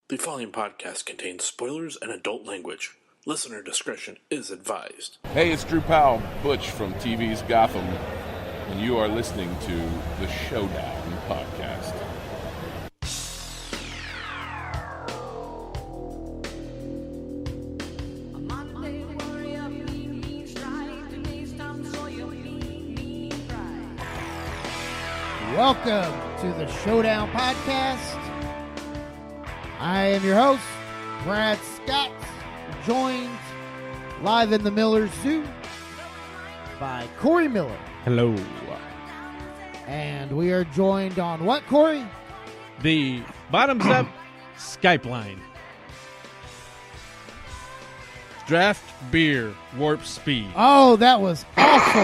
The following podcast contains spoilers and adult language. Listener discretion is advised. Hey, it's Drew Powell, Butch from TV's Gotham, and you are listening to the Showdown Podcast. Welcome to the Showdown Podcast. I am your host, Brad Scott, joined live in the Miller Zoo by Corey Miller. Hello. And we are joined on what, Corey? The bottoms up Skype line. Draft beer warp speed. Oh, that was awful.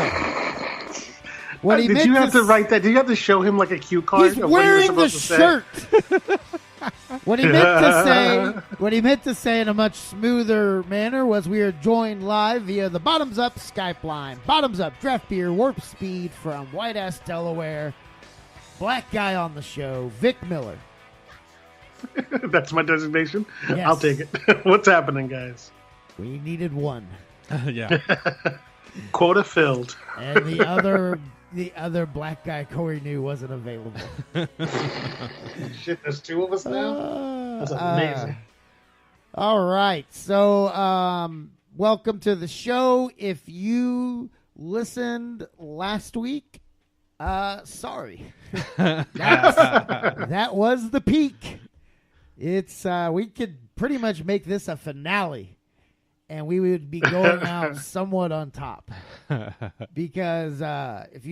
What he Did meant you have to write that? Did you have to show him like a cue card? He's of what you were wearing the supposed to say? shirt. What he meant to say in a much smoother manner was we are joined live via the Bottoms Up Skype line. Bottoms Up Draft Beer Warp Speed from White Ass, Delaware. Black guy on the show, Vic Miller. That's my designation. Yes. I'll take it. What's happening, guys? We needed one. Yeah. Quota filled. And the other black guy Corey knew wasn't available. Shit, there's two of us now? That's amazing. All right. So, welcome to the show. If you listened last week, sorry. That was the peak. It's we could pretty much make this a finale, and we would be going out somewhat on top. Because if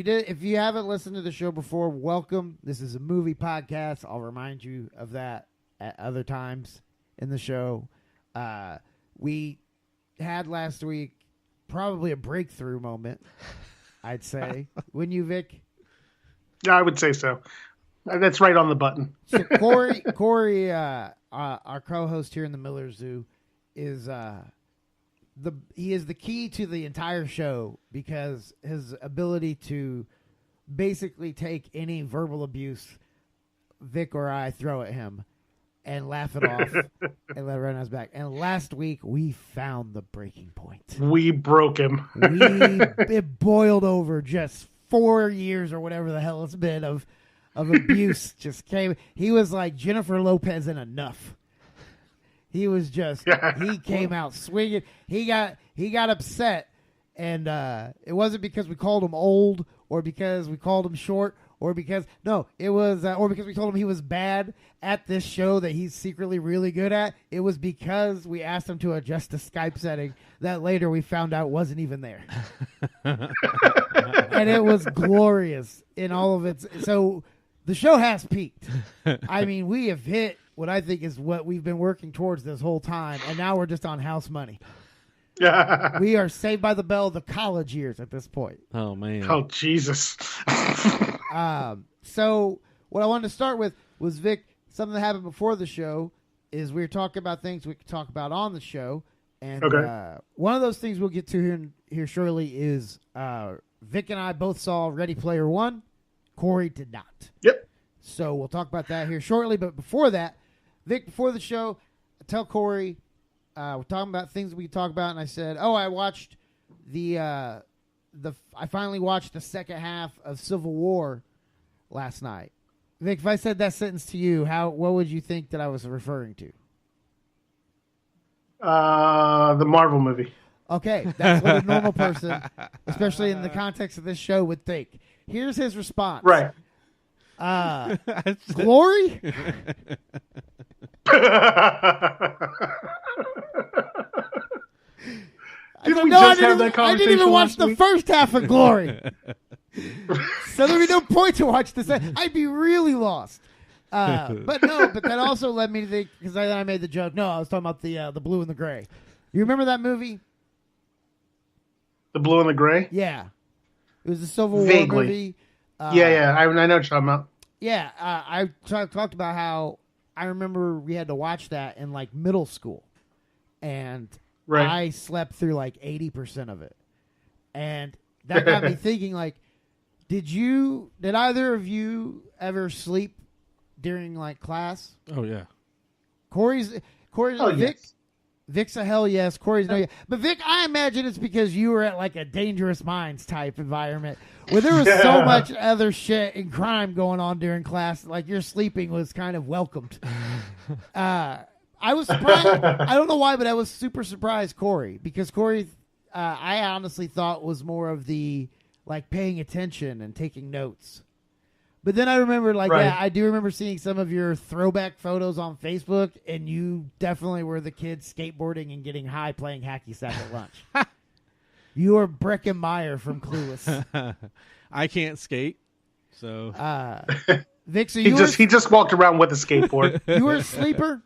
you haven't listened to the show before, welcome. This is a movie podcast. I'll remind you of that at other times in the show. We had last week probably a breakthrough moment, I'd say. Wouldn't you, Vic? Yeah, I would say so. That's right on the button. So Corey, our co-host here in the Miller Zoo, is he is the key to the entire show because his ability to basically take any verbal abuse Vic or I throw at him and laugh it off and let it run us back. And last week we found the breaking point. We broke him. It boiled over. Just 4 years or whatever the hell it's been of abuse just came. He was like Jennifer Lopez in Enough. He was just, he came out swinging. He got upset, and it wasn't because we called him old or because we called him short or because it was or because we told him he was bad at this show that he's secretly really good at. It was because we asked him to adjust the Skype setting that later we found out wasn't even there. And it was glorious in all of its. So the show has peaked. I mean, we have hit what I think is what we've been working towards this whole time, and now we're just on house money. We are Saved by the Bell, the college years at this point. Oh, man. Oh, Jesus. So what I wanted to start with was, Vic, something that happened before the show is we were talking about things we could talk about on the show, and one of those things we'll get to here shortly is Vic and I both saw Ready Player One. Corey did not. Yep. So we'll talk about that here shortly, but before that, Vic, before the show, I tell Corey, we're talking about things we talk about, and I said, I watched I finally watched the second half of Civil War last night. Vic, if I said that sentence to you, what would you think that I was referring to? The Marvel movie. Okay, that's what a normal person, especially in the context of this show, would think. Here's his response. Right. Glory? Didn't we just have that conversation? I didn't even watch last the week? first half of Glory. So there'd be no point to watch this. I'd be really lost. But that also led me to think, because then I made the joke. No, I was talking about the blue and the gray. You remember that movie? The Blue and the Gray? Yeah. It was a Civil War Vaguely. movie. Yeah. I know what you're talking about. Yeah, I talked about how I remember we had to watch that in like middle school, and I slept through like 80% of it, and that got me thinking, like, did either of you ever sleep during like class? Oh, yeah. Corey's Oh, Vic. yes. Vic's a hell yes. Corey's no yes. But Vic, I imagine it's because you were at like a Dangerous Minds type environment where there was so much other shit and crime going on during class. Like your sleeping was kind of welcomed. I was surprised. I don't know why, but I was super surprised, Corey, because Corey, I honestly thought was more of the like paying attention and taking notes. But then I remember, like, Right. yeah, I do remember seeing some of your throwback photos on Facebook, and you definitely were the kid skateboarding and getting high playing hacky sack at lunch. You were Breckin Meyer from Clueless. I can't skate, so Vic, so He you just walked around with a skateboard. you were a sleeper?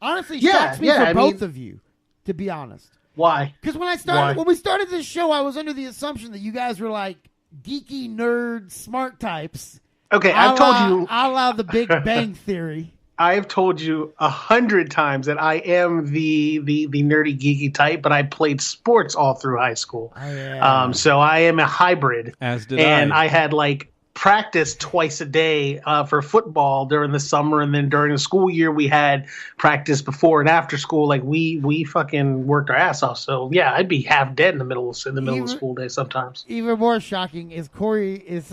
Honestly, Yeah, shocks me yeah, for I both mean- of you, to be honest. Why? Because when Why? we started this show, I was under the assumption that you guys were like geeky nerd smart types. Okay, I've told you. a la the Big Bang Theory. I've told you 100 times that I am the nerdy geeky type, but I played sports all through high school. Oh, yeah. So I am a hybrid. as did And I. I had like practice twice a day for football during the summer, and then during the school year we had practice before and after school. Like we fucking worked our ass off. So yeah, I'd be half dead in the middle of the school day sometimes. Even more shocking is Corey is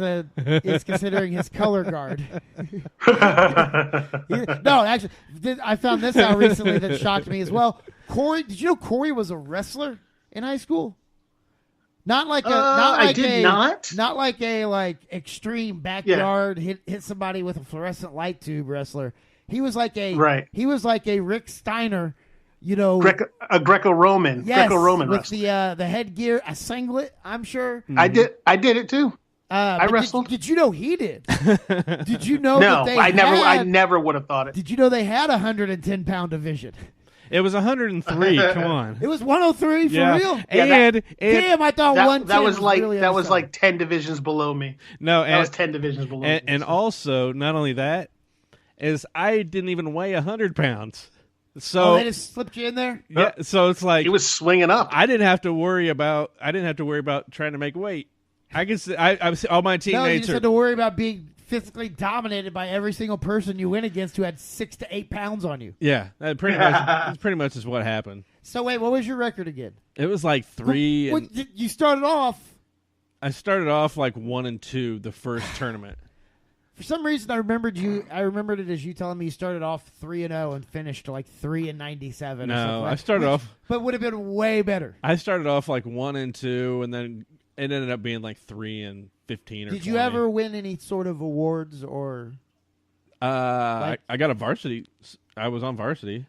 considering his color guard. No, actually, I found this out recently that shocked me as well. Corey, did you know Corey was a wrestler in high school? Not like a, I did not. Not like a extreme backyard hit somebody with a fluorescent light tube wrestler. He was like a Right. He was like a Rick Steiner, you know, A Greco-Roman, yes, Greco-Roman with wrestler. the headgear, a singlet. I'm sure. I did it too. I wrestled. Did you know he did? Did you know No, that they I never would have thought it. Did you know they had a 110-pound division? It was 103. Come on. It was 103 for Yeah. real. And Damn, I thought 110 That was like really that was underselling. like 10 divisions below me. no, That was and, 10 divisions below me. and also not only that is I didn't even weigh 100 pounds. So Oh, they just slipped you in there. yeah, so it's like He was swinging up. I didn't have to worry about trying to make weight. I can I was all my No, you teammates just are had to worry about being physically dominated by every single person you went against who had 6 to 8 pounds on you. yeah, that pretty much is what happened. So wait, what was your record again? It was like 3 and You started off. I started off like 1 and 2 the first tournament. For some reason, I remembered it as you telling me you started off 3-0 and finished like 3-97. or something No, like I started off but would have been way better. I started off like 1 and 2 and then it ended up being like 3 and 15 or Did you 20. ever win any sort of awards or? I got a varsity. I was on varsity.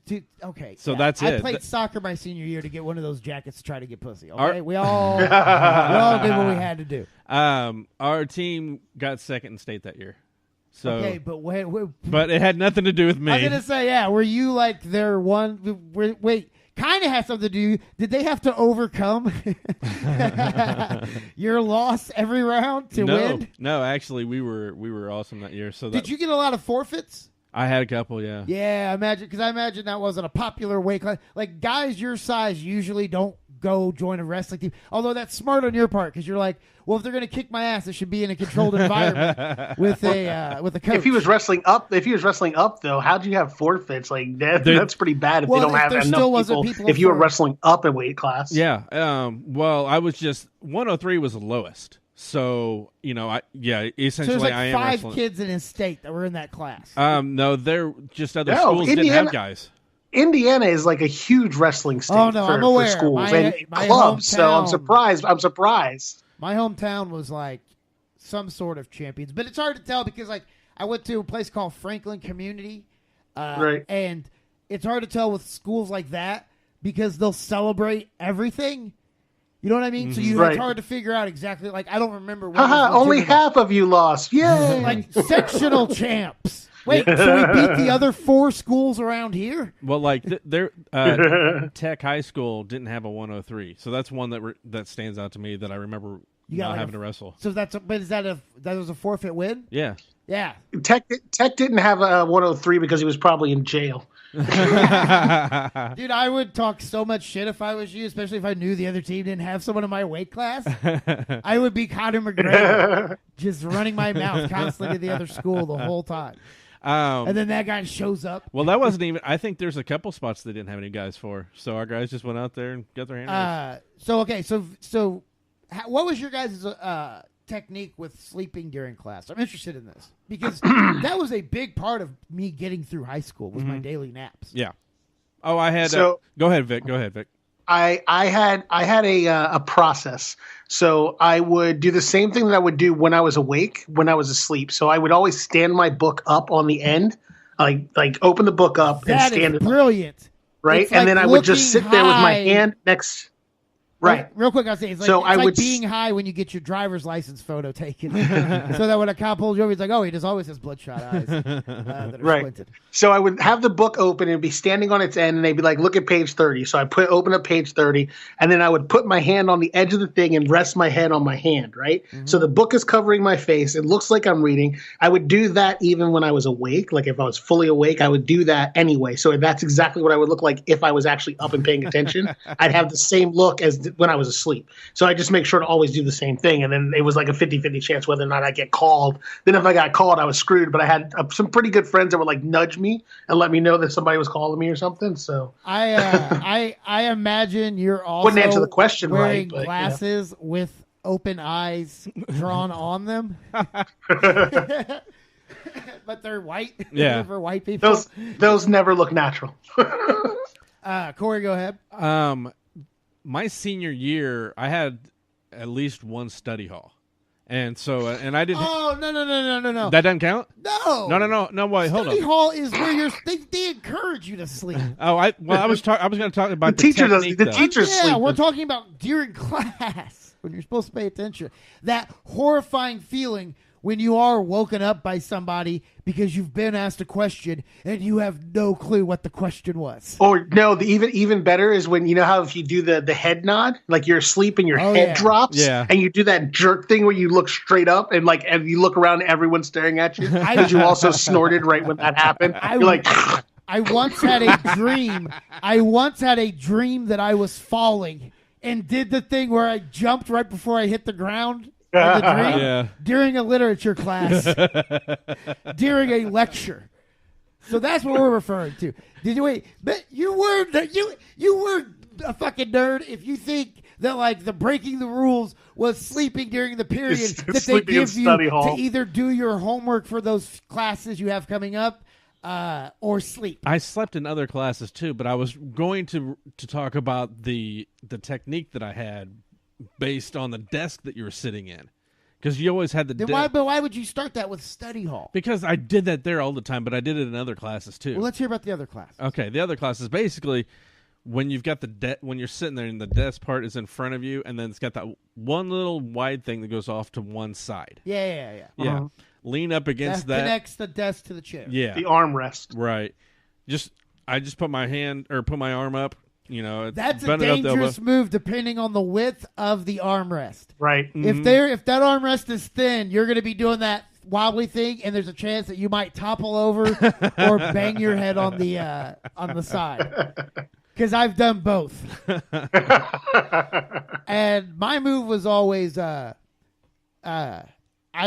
Dude, okay, So that's I it. played soccer my senior year to get one of those jackets to try to get pussy. Okay, Our- we all did what we had to do. Our team got second in state that year. So, Okay, but wait, but it had nothing to do with me. I was gonna say, yeah, were you like their one? Wait, kind of has something to do. Did they have to overcome your loss every round to win? No, actually, we were awesome that year. So Did you get a lot of forfeits? I had a couple, yeah. Yeah, I imagine that wasn't a popular weight class. Like guys your size usually don't go join a wrestling team. Although that's smart on your part because you're like, well, if they're going to kick my ass, it should be in a controlled environment with a coach. If he was wrestling up, though, how'd you have forfeits? Like that's pretty bad if Well, they don't if have there enough still wasn't people. people If you were for- wrestling up a weight class, Yeah. Well, I was just 103 was the lowest. So so essentially there's like I am 5 wrestling. kids in his state that were in that class. No, they're just other No, schools didn't have Indiana- guys. Indiana is like a huge wrestling state Oh, no, for, I'm aware. for schools My and clubs. So I'm hometown- surprised. My hometown was like some sort of champions, but it's hard to tell because like I went to a place called Franklin Community, Right. and it's hard to tell with schools like that because they'll celebrate everything. You know what I mean? So it's Right. hard to figure out exactly. Like I don't remember. What Haha, was only legitimate. half of you lost. Yay! Like sectional champs. Wait, so we beat the other 4 schools around here? Well, like their Tech High School didn't have a 103, so that's one that stands out to me that I remember You got not like having to wrestle. So but that was a forfeit win? Yeah. Yeah. Tech didn't have a 103 because he was probably in jail. Dude, I would talk so much shit if I was you, especially if I knew the other team didn't have someone in my weight class. I would be Conor McGregor, just running my mouth constantly to the other school the whole time. And then that guy shows up. Well, that wasn't even. I think there's a couple spots they didn't have any guys for, so our guys just went out there and got their hand raised. So what was your guys' technique with sleeping during class? I'm interested in this because that was a big part of me getting through high school was my daily naps. Yeah. Oh, I had. So- Go ahead, Vic. Go ahead, Vic. I had a process. So I would do the same thing that I would do when I was awake, when I was asleep. So I would always stand my book up on the end, like open the book up and That stand is it up, brilliant. right? It's And like then I would just sit looking there with my high. hand next. Right. Real quick, I'll say it's like, So it's I like would being high when you get your driver's license photo taken, so that when a cop pulls you over, he's like, "Oh, he just always has bloodshot eyes that are Right. squinted." So I would have the book open and be standing on its end, and they'd be like, "Look at page 30." So I open up page 30, and then I would put my hand on the edge of the thing and rest my head on my hand, right? So the book is covering my face. It looks like I'm reading. I would do that even when I was awake. Like if I was fully awake, I would do that anyway. So that's exactly what I would look like if I was actually up and paying attention. I'd have the same look as when I was asleep. So I just make sure to always do the same thing. And then it was like a 50-50 chance whether or not I get called. Then if I got called, I was screwed. But I had some pretty good friends that would like nudge me and let me know that somebody was calling me or something. So I imagine you're also Wouldn't answer the question wearing right, but, glasses with open eyes drawn on them, but they're white. Yeah. For white people. those never look natural. Corey, go ahead. My senior year, I had at least one study hall, and so and I didn't. Oh no! That doesn't count. No. No. Wait, hold Study on. hall is where they encourage you to sleep. Oh, I was going to talk about The teacher does. technique, The though. teacher's Yeah, sleeping. we're talking about during class when you're supposed to pay attention. That horrifying feeling when you are woken up by somebody because you've been asked a question and you have no clue what the question was. Or no, the even better is when you know how if you do the head nod, like you're asleep and your Oh, head yeah. drops, Yeah. and you do that jerk thing where you look straight up and like and you look around, and everyone's staring at you because you also snorted right when that happened. You're like, I once had a dream. I once had a dream that I was falling and did the thing where I jumped right before I hit the ground. In the dream, Yeah. during a literature class, during a lecture. So that's what we're referring to. Did you wait? But you were a fucking nerd if you think that like the breaking the rules was sleeping during the period It's that they sleeping in give you study hall. to either do your homework for those classes you have coming up or sleep. I slept in other classes too, but I was going to talk about the technique that I had based on the desk that you were sitting in, because you always had the Then desk. why would you start that with study hall? Because I did that there all the time, but I did it in other classes too. Well, let's hear about the other class. Okay, the other class is basically when you've got when you're sitting there and the desk part is in front of you, and then it's got that one little wide thing that goes off to one side. Yeah. Yeah, lean up against that. Connects the desk to the chair. Yeah, the armrest. right. I just put my arm up. You know, That's a bend it up the elbow. dangerous move depending on the width of the armrest. Right. If that armrest is thin, you're going to be doing that wobbly thing, and there's a chance that you might topple over or bang your head on the side. Because I've done both. And my move was always I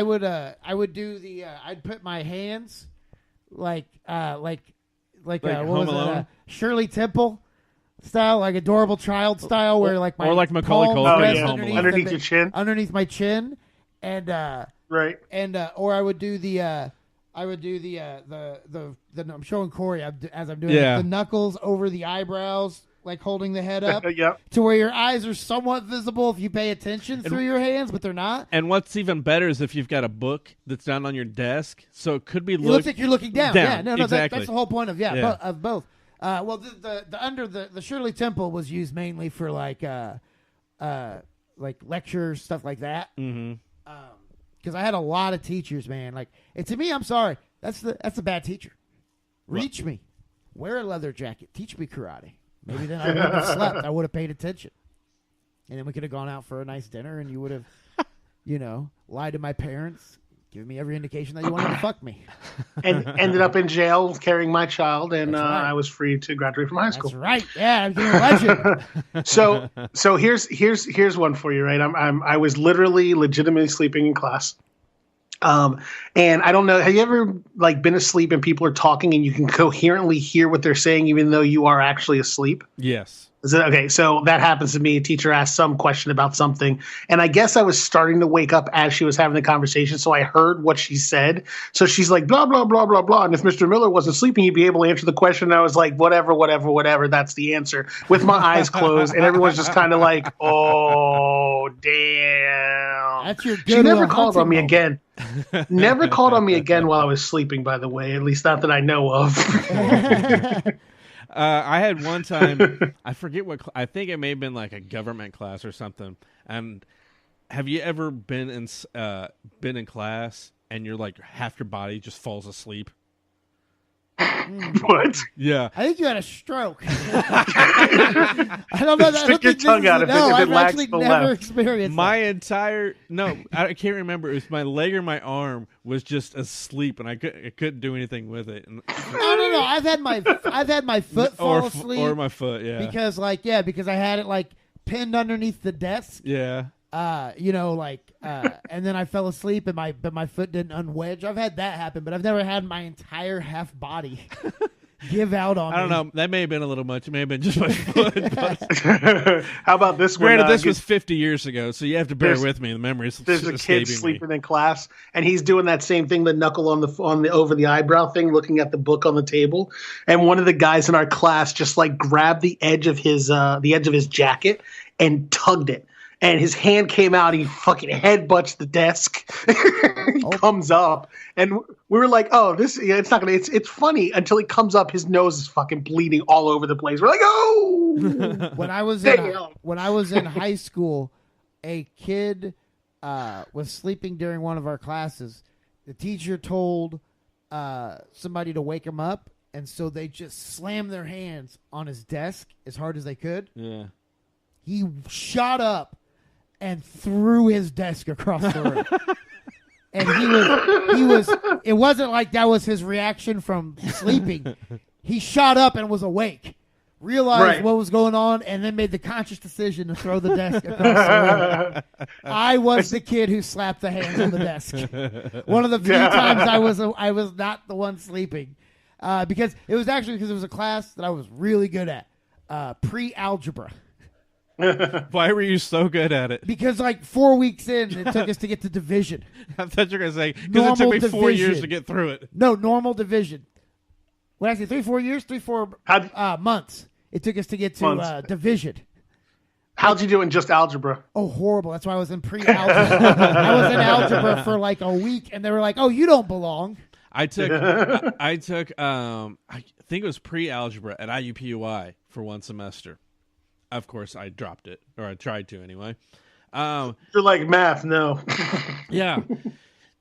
would do the I'd put my hands like what Home was Alone? it? Shirley Temple style, like adorable child style, where like my or like Macaulay palms Culkin rest in Home Alone. Underneath your chin. underneath my chin, and Right. or I would do the I'm showing Corey as I'm doing Yeah. it, the knuckles over the eyebrows, like holding the head up Yep. to where your eyes are somewhat visible if you pay attention through your hands, but they're not. And what's even better is if you've got a book that's down on your desk, so it could be It looks like you're looking down. down, Yeah, no, exactly. that's the whole point of Yeah. of both. Well, the Shirley Temple was used mainly for like lectures, stuff like that. Mm-hmm. Because I had a lot of teachers, man. Like, and to me, I'm sorry, that's a bad teacher. Reach me, wear a leather jacket, teach me karate. Maybe then I wouldn't have slept. I would have paid attention, and then we could have gone out for a nice dinner, and you would have, lied to my parents, given me every indication that you wanted to fuck me. And ended up in jail carrying my child, and That's right. I was free to graduate from high school. That's right. Yeah, I'm a legend. So here's one for you, right? I was legitimately sleeping in class. And I don't know, have you ever like been asleep and people are talking and you can coherently hear what they're saying even though you are actually asleep? Yes. Is it okay? So that happens to me. A teacher asked some question about something, and I guess I was starting to wake up as she was having the conversation, so I heard what she said. So she's like, blah, blah, blah, blah, blah. And if Mr. Miller wasn't sleeping, he'd be able to answer the question. And I was like, whatever, whatever, whatever. That's the answer. With my eyes closed, and everyone's just kind of like, oh, damn. That's your She never called on me moment. again. Never called on me again while I was sleeping, by the way, at least not that I know of. I had one time, I forget what, I think it may have been like a government class or something. And have you ever been in class and you're like half your body just falls asleep? What? Yeah. I think you had a stroke. I don't know. Stick your tongue out if it I've lags actually to the never left. experienced My entire I can't remember. It was my leg or my arm was just asleep, and I couldn't do anything with it. And, No. I've had my foot fall asleep or my foot. Yeah, because I had it like pinned underneath the desk. yeah. And then I fell asleep and my foot didn't unwedge. I've had that happen, but I've never had my entire half body give out on me. I don't know. That may have been a little much. It may have been just my foot. But How about this one? granted, this was 50 years ago, so you have to bear with me. The memories. There's a kid escaping sleeping me. in class, and he's doing that same thing, the knuckle on the over the eyebrow thing, looking at the book on the table. And one of the guys in our class just like grabbed the edge of his jacket and tugged it. And his hand came out. He fucking headbutts the desk. He comes up, and we were like, "Oh, it's not gonna. It's funny until he comes up. His nose is fucking bleeding all over the place. We're like, oh." When I was in high school, a kid was sleeping during one of our classes. The teacher told somebody to wake him up, and so they just slammed their hands on his desk as hard as they could. Yeah. He shot up and threw his desk across the room. And he was it wasn't like that was his reaction from sleeping. He shot up and was awake, realized what was going on, and then made the conscious decision to throw the desk across the room. I was the kid who slapped the hands on the desk. One of the few times I was not the one sleeping. Because it was a class that I was really good at. Pre-algebra. Why were you so good at it? Because like 4 weeks in, it took us to get to division. I thought you were going to say, because it took me 4 years to get through it. No, normal division. When I say 3-4 years, 3-4 months, it took us to get to division. How'd you do in just algebra? Oh, horrible. That's why I was in pre-algebra. I was in algebra for like a week, and they were like, oh, you don't belong. I took I think it was pre-algebra at IUPUI for one semester. Of course, I dropped it, or I tried to anyway. You're like, math, no. Yeah.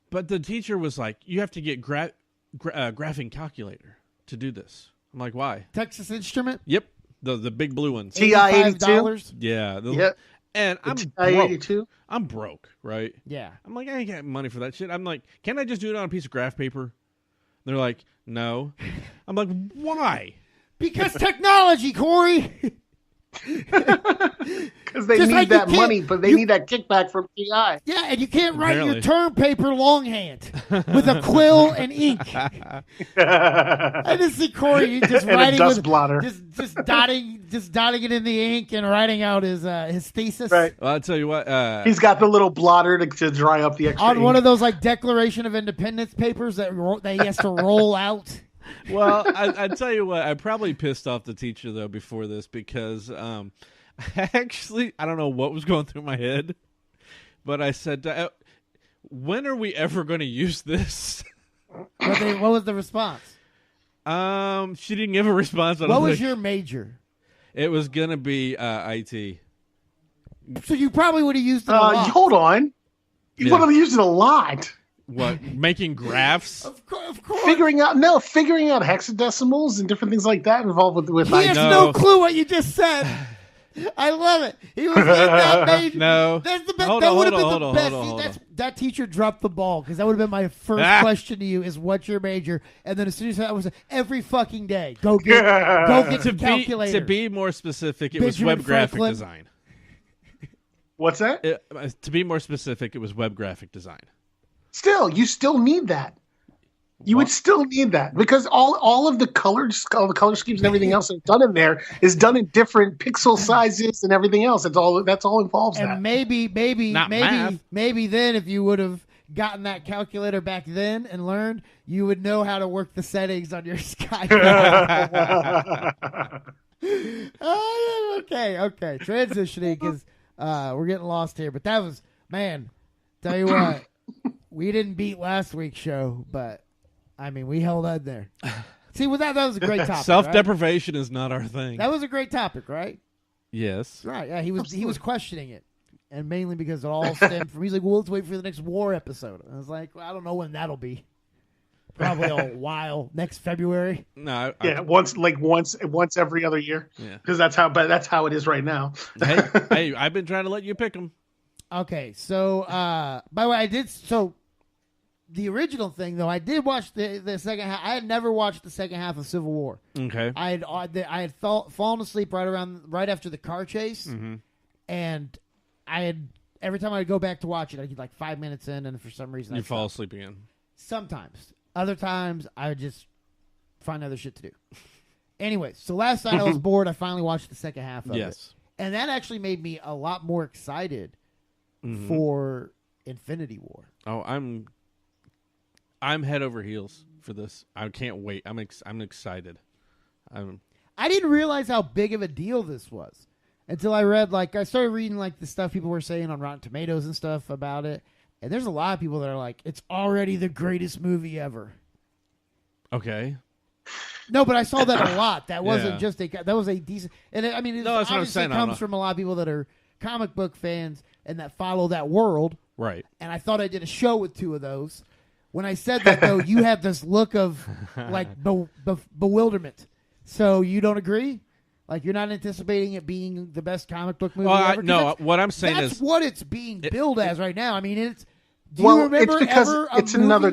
But the teacher was like, you have to get graphing calculator to do this. I'm like, why? Texas Instrument? Yep. The big blue ones. $85? Yeah. Yep. And I'm TI-82? broke. I'm broke, right? Yeah. I'm like, I ain't got money for that shit. I'm like, can't I just do it on a piece of graph paper? They're like, no. I'm like, why? Because technology, Corey. Because they Just need like that you money, but they need that kickback from TI. Yeah, and you can't write Apparently. your term paper longhand with a quill and ink. I just see Corey just And a writing dust with blotter. just dotting it in the ink and writing out his thesis. Right. Well, I'll tell you what. He's got the little blotter to dry up the extra On ink. one of those like Declaration of Independence papers that he has to roll out. Well, I tell you what. I probably pissed off the teacher though before this because actually I don't know what was going through my head, but I said, "When are we ever going to use this?" What was the response? She didn't give a response. What was your major? It was gonna be IT. So you probably would have used it a lot. Hold on. You Yeah. would have used it a lot. What, making graphs? Of course. Figuring out hexadecimals and different things like that involved with He has IT. no clue what you just said. I love it. He was in that major. No. That's the best. Hold That on, would have hold been on, the hold best. on, See, hold on. that teacher dropped the ball because that would have been my first question to you: is what's your major? And then as soon as that was every fucking day, go get the calculator. To be more specific, it was Benjamin web graphic Franklin. design. What's that? To be more specific, it was web graphic design. Still, you still need that. You would still need that because all of the colors, all the color schemes and everything else that's done in there is done in different pixel sizes and everything else. That's all involves And that. maybe math. then if you would have gotten that calculator back then and learned, you would know how to work the settings on your Skype. Okay. Transitioning because we're getting lost here. But that was, man, tell you what, we didn't beat last week's show, but I mean, we held on there. See, with that was a great topic. Self-deprivation is not our thing. That was a great topic, right? Yes. Right. Yeah, he was questioning it, and mainly because it all stemmed from. He's like, "Well, let's wait for the next war episode." And I was like, well, "I don't know when that'll be. Probably a while next February." No. Once every other year. Yeah. Because that's how it is right now. hey, I've been trying to let you pick them. Okay, so by the way, the original thing though, I did watch the second half. I had never watched the second half of Civil War. Okay. I had fallen asleep right after the car chase, and I had every time I'd go back to watch it, I'd get like 5 minutes in, and for some reason You fall asleep again. Sometimes, other times I would just find other shit to do. Anyway, so last night I was bored. I finally watched the second half of it, and that actually made me a lot more excited for Infinity War. Oh, I'm head over heels for this. I can't wait. I'm excited. I didn't realize how big of a deal this was until I started reading like the stuff people were saying on Rotten Tomatoes and stuff about it. And there's a lot of people that are like, it's already the greatest movie ever. Okay. No, but I saw that a lot. That wasn't just that was a decent. And I mean, that's what I'm saying. It comes from a lot of people that are comic book fans and that follow that world. Right. And I thought I did a show with two of those. When I said that, though, you have this look of like bewilderment. So you don't agree? Like you're not anticipating it being the best comic book movie ever? No, what I'm saying that's is what it's being billed as right now. I mean, it's. It's because it's another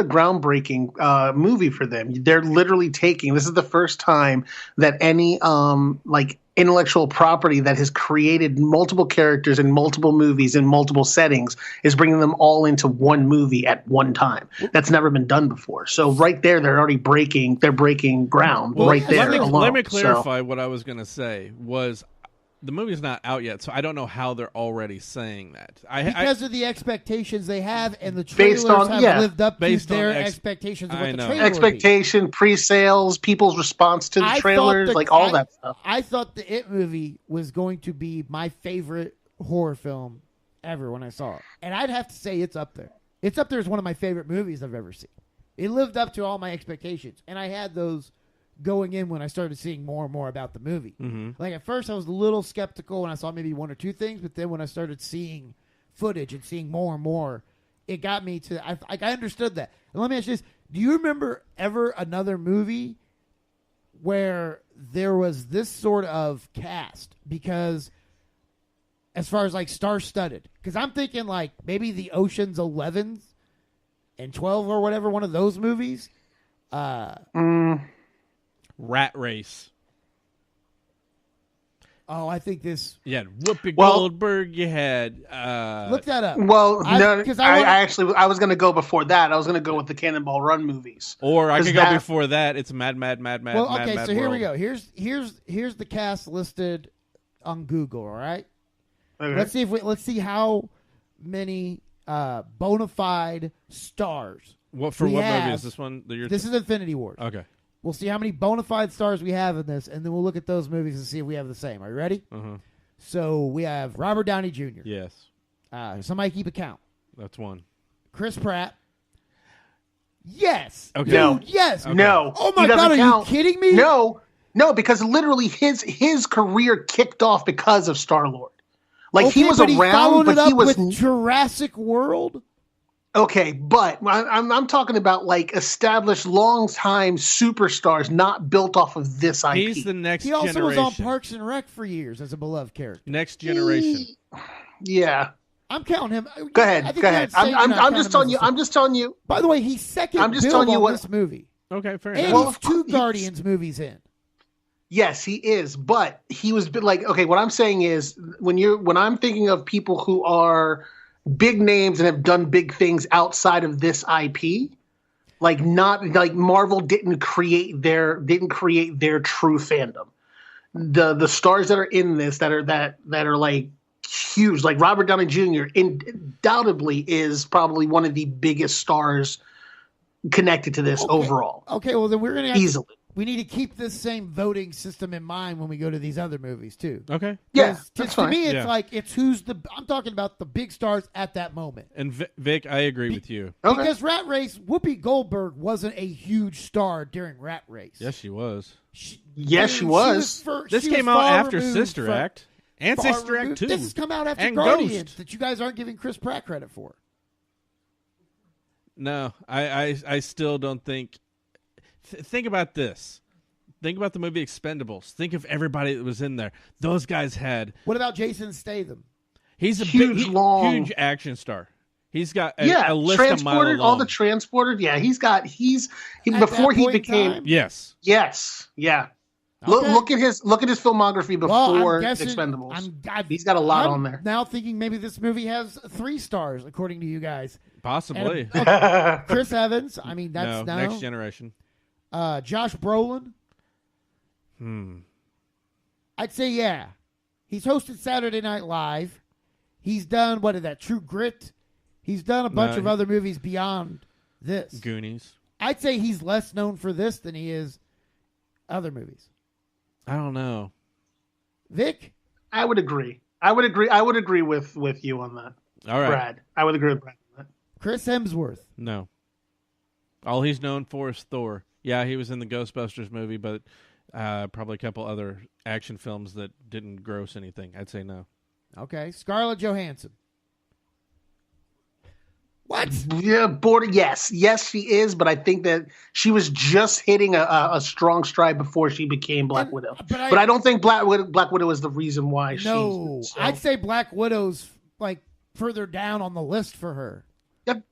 groundbreaking movie for them. They're literally taking. This is the first time that any like intellectual property that has created multiple characters in multiple movies in multiple settings is bringing them all into one movie at one time. That's never been done before. So right there, they're already breaking ground right there. Let me clarify what I was going to say was the movie's not out yet, so I don't know how they're already saying that. Because of the expectations they have, and the trailers have lived up to their expectations of what the trailer expectation, would be. Pre-sales, people's response to the trailers, all that stuff. I thought the It movie was going to be my favorite horror film ever when I saw it. And I'd have to say it's up there. It's up there as one of my favorite movies I've ever seen. It lived up to all my expectations, and I had those going in when I started seeing more and more about the movie. Like at first I was a little skeptical when I saw maybe one or two things, but then when I started seeing footage and seeing more and more, it got me to I understood that. And let me ask you this, do you remember ever another movie where there was this sort of cast? Because as far as like star-studded, because I'm thinking like maybe the Ocean's 11s and 12 or whatever, one of those movies. Rat Race. Oh, I think this. You had Whoopi Goldberg. You had. Look that up. Well, I was going to go before that. I was going to go with the Cannonball Run movies. Or I could go before that. It's Mad. Well, okay, Mad so here we World. go. Here's the cast listed on Google. All right. Okay. Let's see how many bona fide stars. What movie is this one? This is Infinity War. Okay. We'll see how many bona fide stars we have in this, and then we'll look at those movies and see if we have the same. Are you ready? So we have Robert Downey Jr. Yes. Somebody keep a count. That's one. Chris Pratt. Yes. Okay. No. Yes. Okay. No. Oh my God! Are you kidding me? No, because literally his career kicked off because of Star-Lord. Like he was around, but he was with Jurassic World. Okay, but I'm talking about like established long-time superstars not built off of this IP. He's the next He generation. also was on Parks and Rec for years as a beloved character. Next generation. Yeah. I'm counting him. Go ahead. I'm just telling you. By the way, he's second I'm just billed telling you on what this movie. Okay, fair And enough. he's two Guardians movies in. Yes, he is, but he was like, okay, what I'm saying is when I'm thinking of people who are big names and have done big things outside of this IP. Like not like Marvel didn't create their true fandom. The stars that are in this that are like huge, like Robert Downey Jr. undoubtedly is probably one of the biggest stars connected to this overall. Okay, well then we're gonna easily. We need to keep this same voting system in mind when we go to these other movies too. Okay. Yeah, that's to fine. me, it's like it's who's the. I'm talking about the big stars at that moment. And Vic, I agree with you. Okay. Because Rat Race, Whoopi Goldberg wasn't a huge star during Rat Race. Yes, she was. She was. This came out after Sister Act and Sister Act 2. This has come out after and Guardians Ghost. that you guys aren't giving Chris Pratt credit for. No, I still don't think. Think about this. Think about the movie Expendables. Think of everybody that was in there. Those guys had. What about Jason Statham? He's a huge action star. He's got a list a mile long. All the transported. Yeah, before he became. Yes. Yeah. Okay. Look at his filmography before Expendables. He's got a lot on there. Now thinking maybe this movie has 3 stars according to you guys. Possibly. Chris Evans. I mean, that's no, Next Generation. Josh Brolin. I'd say yeah. He's hosted Saturday Night Live. He's done True Grit. He's done a bunch of other movies beyond this. Goonies. I'd say he's less known for this than he is other movies. I don't know. Vic? I would agree. I would agree with you on that. All right. Brad. I would agree with Brad on that. Chris Hemsworth. No. All he's known for is Thor. Yeah, he was in the Ghostbusters movie, but probably a couple other action films that didn't gross anything. I'd say no. Okay. Scarlett Johansson. What? Yeah, yes, she is. But I think that she was just hitting a strong stride before she became Black Widow. But I don't think Black Widow is the reason why. No, I'd say Black Widow's like further down on the list for her. Yep,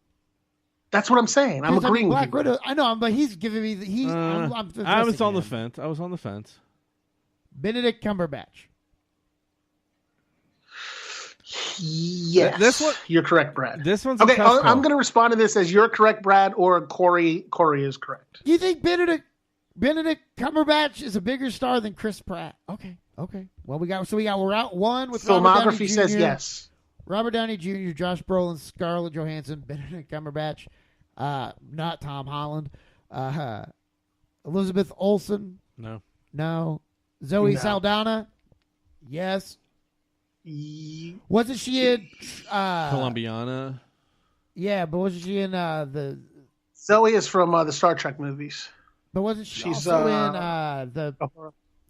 that's what I'm saying. I'm agreeing. Black Widow. I know, but he's giving me the. I was on the fence. I was on the fence. Benedict Cumberbatch. Yes, this one, you're correct, Brad. This one's okay. a tough call. I'm going to respond to this as you're correct, Brad, or Corey is correct. You think Benedict Cumberbatch is a bigger star than Chris Pratt? Okay. Well, we're out one with filmography says yes. Robert Downey Jr., Josh Brolin, Scarlett Johansson, Benedict Cumberbatch, not Tom Holland, Elizabeth Olsen. No. Zoe Saldana. Yes. Wasn't she in Columbiana? Yeah, but wasn't she in the Zoe is from the Star Trek movies. But wasn't she also in the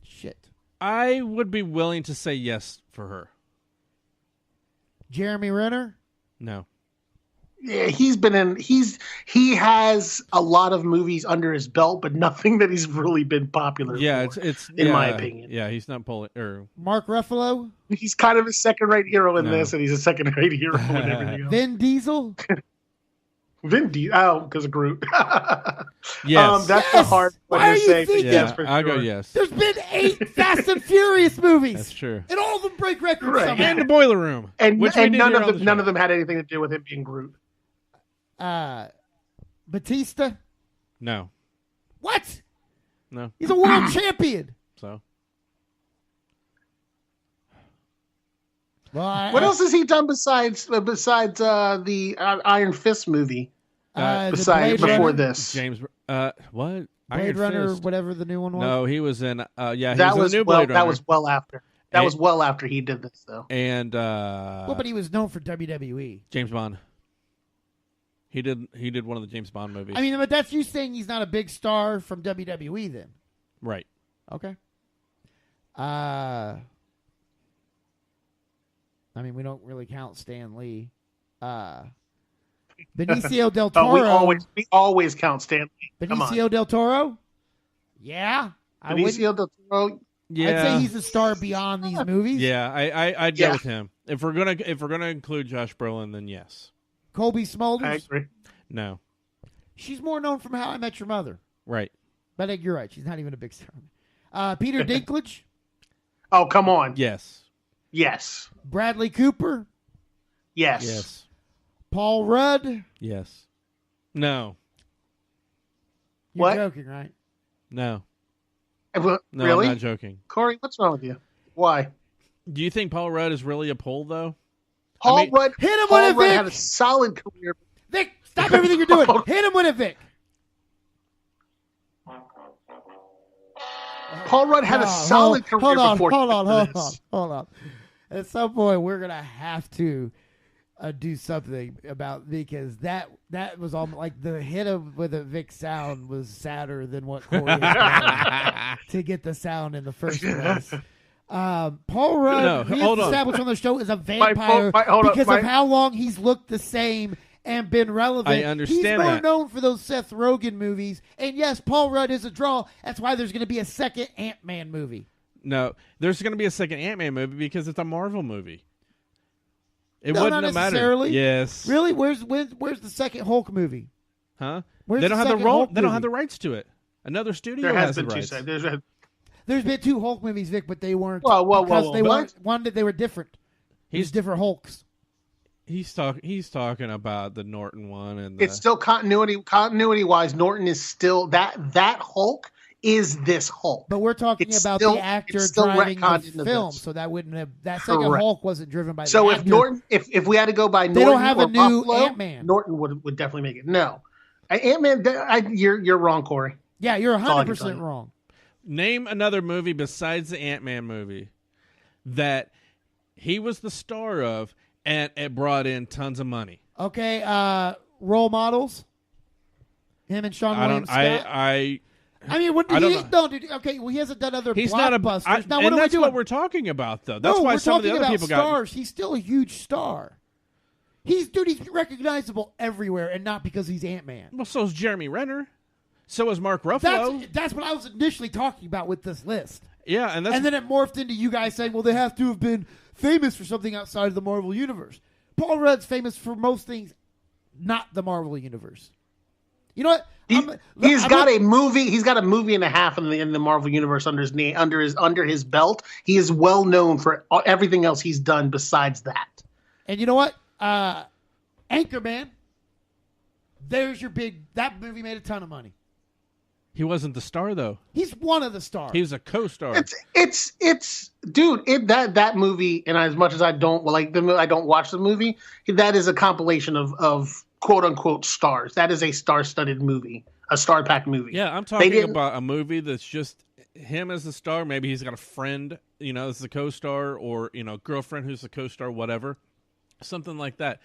shit? I would be willing to say yes for her. Jeremy Renner? No. Yeah, he has a lot of movies under his belt, but nothing that he's really been popular. Yeah, for, it's in my opinion. Yeah, he's not pulling. Mark Ruffalo. He's kind of a second-rate hero in this, and he's a second-rate hero in everything else. Vin Diesel. Vin Diesel, because of Groot. Yes, that's the hard one to say. Yes, for I'll sure. go yes. There's been 8 Fast and Furious movies. That's true. And all of them break records. Right. Somehow. And the Boiler Room, and which we did none here of on the them show. had anything to do with him being Groot. Batista. No. What? No. He's a world champion. So. Well, What else has he done besides the Iron Fist movie? Besides before this, James. What? Blade Runner, whatever the new one was. No, he was in. He that was in the new Blade Runner. That was well after. That was well after he did this, though. And well, but he was known for WWE. James Bond. He did one of the James Bond movies. I mean, but that's you saying he's not a big star from WWE then. Right. Okay. I mean, we don't really count Stan Lee. Benicio del Toro. We always count Stan Lee. Benicio del Toro. Yeah. Benicio del Toro. Yeah. I'd say he's a star beyond these movies. Yeah, I'd go with him. If we're gonna include Josh Brolin, then yes. Colby Smulders. I agree. No. She's more known from How I Met Your Mother. Right. But I think you're right. She's not even a big star. Peter Dinklage. Oh, come on. Yes. Yes. Bradley Cooper. Yes. Yes. Paul Rudd. Yes. No. You're What? joking, right? No. No, I'm not joking. Corey, what's wrong with you? Why? Do you think Paul Rudd is really a pole, though? Paul Rudd, hit him Paul with it, Rudd Vic. had a solid career. Vic, stop everything you're doing. Hit him with it, Vic. Paul Rudd had a solid career before. Hold on. At some point, we're gonna have to do something about, because that was almost like the hit of with a Vic sound was sadder than what Corey has done to get the sound in the first place. Paul Rudd, he is established on the show as a vampire because of how long he's looked the same and been relevant. I understand He's more that. known for those Seth Rogen movies. And yes, Paul Rudd is a draw. That's why there's going to be a second Ant-Man movie. No, there's going to be a second Ant-Man movie because it's a Marvel movie. It No, wouldn't not have mattered. necessarily. Yes. Really? Where's the second Hulk movie? Huh? Where's They the don't have the second role. Hulk They don't movie? have the rights to it. Another studio There has has the been two rights. sides. There's been two Hulk movies, Vic, but they weren't. Whoa, because they what? weren't. One that they were different. He's different Hulks. He's talking about the Norton one, and It's still continuity wise. Norton is still that Hulk is this Hulk. But we're talking It's about still- the actor it's still driving retconned the into film, this. so that wouldn't have that second Correct. Hulk wasn't driven by. So the if actor. Norton, if we had to go by They Norton don't have or a new Buffalo, Ant-Man. Norton would definitely make it. No, Ant-Man. You're wrong, Corey. Yeah, you're all I can 100% tell you. wrong. name another movie besides the Ant-Man movie that he was the star of and it brought in tons of money. Okay, role models. Him and Sean William Scott. I mean, what I did don't he? know. No, dude. Okay, well, he hasn't done other He's not blockbusters. Now, and what are we that's doing? what we're talking about, though. That's no, why we're some of the talking other about people got. stars. He's still a huge star. He's recognizable everywhere, and not because he's Ant-Man. Well, so is Jeremy Renner. So is Mark Ruffalo. That's what I was initially talking about with this list. Yeah, and then it morphed into you guys saying, well, they have to have been famous for something outside of the Marvel Universe. Paul Rudd's famous for most things, not the Marvel Universe. You know what? He's got a movie and a half in the Marvel Universe under his name, under his belt. He is well known for everything else he's done besides that. And you know what? Anchorman. There's your that movie made a ton of money. he wasn't the star, though. He's one of the stars. He was a co-star. That movie, and as much as I don't watch the movie, that is a compilation of quote unquote stars. That is a star-studded movie, a star-packed movie. Yeah, I'm talking about a movie that's just him as the star. Maybe he's got a friend, as the co-star, or girlfriend who's the co-star, whatever, something like that.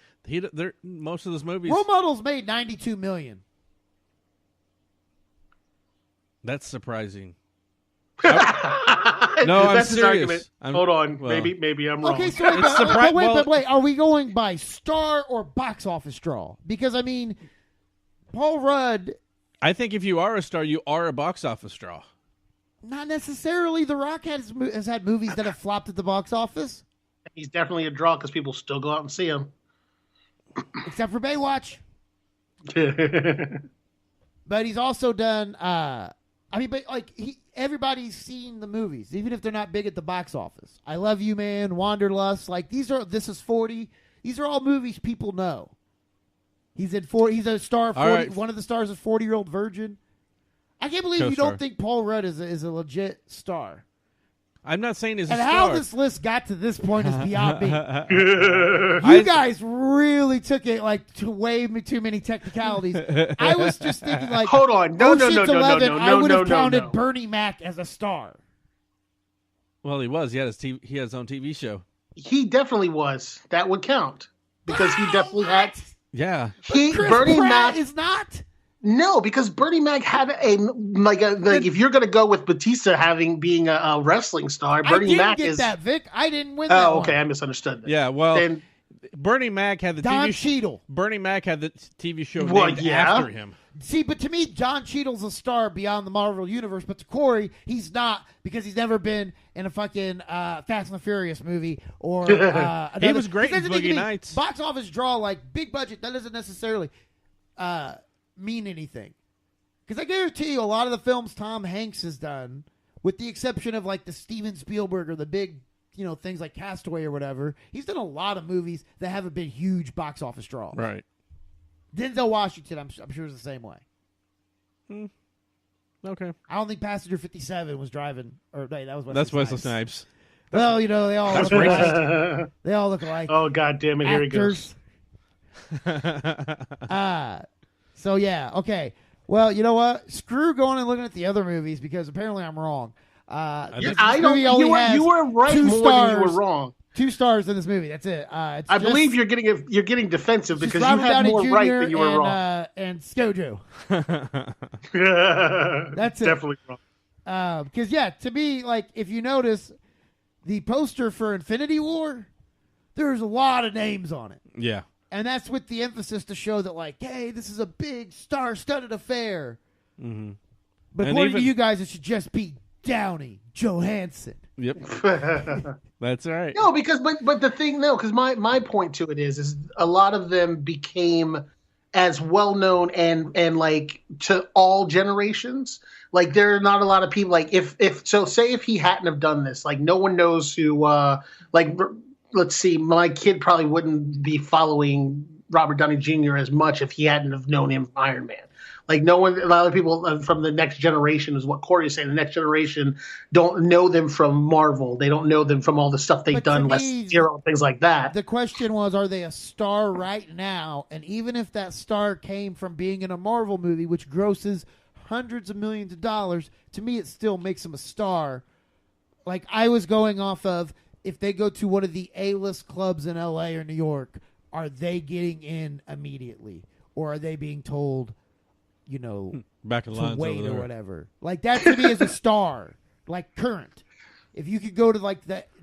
Most of those movies. Role Models made $92 million. That's surprising. No, I'm that's serious. an argument. Hold on, well- maybe I'm wrong. Okay, so surprising. wait. Are we going by star or box office draw? Because, I mean, Paul Rudd, I think if you are a star, you are a box office draw. not necessarily. The Rock has had movies that have flopped at the box office, He's definitely a draw because people still go out and see him. except for Baywatch. But he's also done. Everybody's seen the movies, even if they're not big at the box office. I Love You, Man, Wanderlust. This is 40. These are all movies people know. He's in 40. He's a star. Of 40, All right. One of the stars is 40-year-old virgin. I can't believe you Co-star. don't think Paul Rudd is a legit star. I'm not saying he's a And star. how this list got to this point is beyond me. You guys really took it to way too many technicalities. I was just thinking Hold on. No, Ocean's 11, I would have counted no. Bernie Mac as a star. Well, he was. He had his own TV show. He definitely was. That would count because he definitely had. Yeah. Chris Bernie Pratt Mac is not. No, because Bernie Mac had if you're going to go with Batista being a wrestling star, Bernie I didn't Mac get is that, Vic. I didn't win that. Oh, okay, one. I misunderstood that. Yeah. Well, Then Bernie Mac had the Don TV show. Cheadle. Bernie Mac had the TV show Well, named yeah. after him. See, but to me, John Cheadle's a star beyond the Marvel Universe, but to Corey, he's not because he's never been in a fucking Fast and the Furious movie or He was great in Because Boogie Nights. Box office draw, big budget, that doesn't necessarily mean anything. Because I guarantee you, a lot of the films Tom Hanks has done, with the exception of the Steven Spielberg or the big things like Castaway or whatever. He's done a lot of movies that haven't been huge box office draws. Right. Denzel Washington, I'm sure, is the same way. Okay. I don't think Passenger 57 was driving. Or wait, that was Wesley Snipes. Well, they all look alike. They all look alike. Oh, God damn it! Here he goes. So yeah, okay. Well, you know what? Screw going and looking at the other movies because apparently I'm wrong. You were right more than you were wrong. 2 stars in this movie. That's it. I believe you're getting defensive because you Robert had Downey more Jr. right than you were wrong. And Skojo. That's it. Definitely wrong. Because to me, like if you notice the poster for Infinity War, there's a lot of names on it. Yeah. And that's with the emphasis to show that, like, hey, this is a big star-studded affair. Mm-hmm. But And according to you guys, it should just be Downey Johansson. Yep. That's right. No, because but the thing, because my point to it is a lot of them became as well known and like to all generations. Like there are not a lot of people like if he hadn't have done this, like no one knows who let's see, my kid probably wouldn't be following Robert Downey Jr. as much if he hadn't have known him from Iron Man. Like a lot of people from the next generation is what Corey is saying. The next generation don't know them from Marvel. They don't know them from all the stuff they've done, Less Zero, things like that. The question was, are they a star right now? And even if that star came from being in a Marvel movie, which grosses hundreds of millions of dollars, to me it still makes them a star. Like I was going off of, if they go to one of the A-list clubs in L.A. or New York, are they getting in immediately? Or are they being told, back in line to wait or whatever? Like, that to me is a star. Like, current. If you could go to,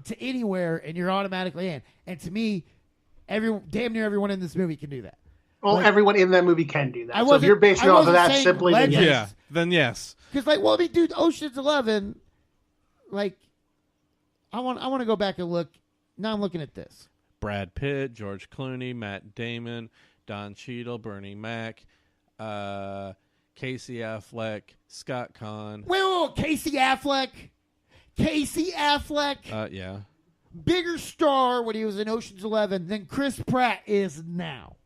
to anywhere and you're automatically in. And to me, damn near everyone in this movie can do that. Well, everyone in that movie can do that. So if you're basing it off of that simply, then yes. Yeah, then yes. Because, dude, Ocean's 11, I want to go back and look. Now I'm looking at this. Brad Pitt, George Clooney, Matt Damon, Don Cheadle, Bernie Mac, Casey Affleck, Scott Conn. Wait, Casey Affleck. Casey Affleck. Yeah. Bigger star when he was in Ocean's 11 than Chris Pratt is now.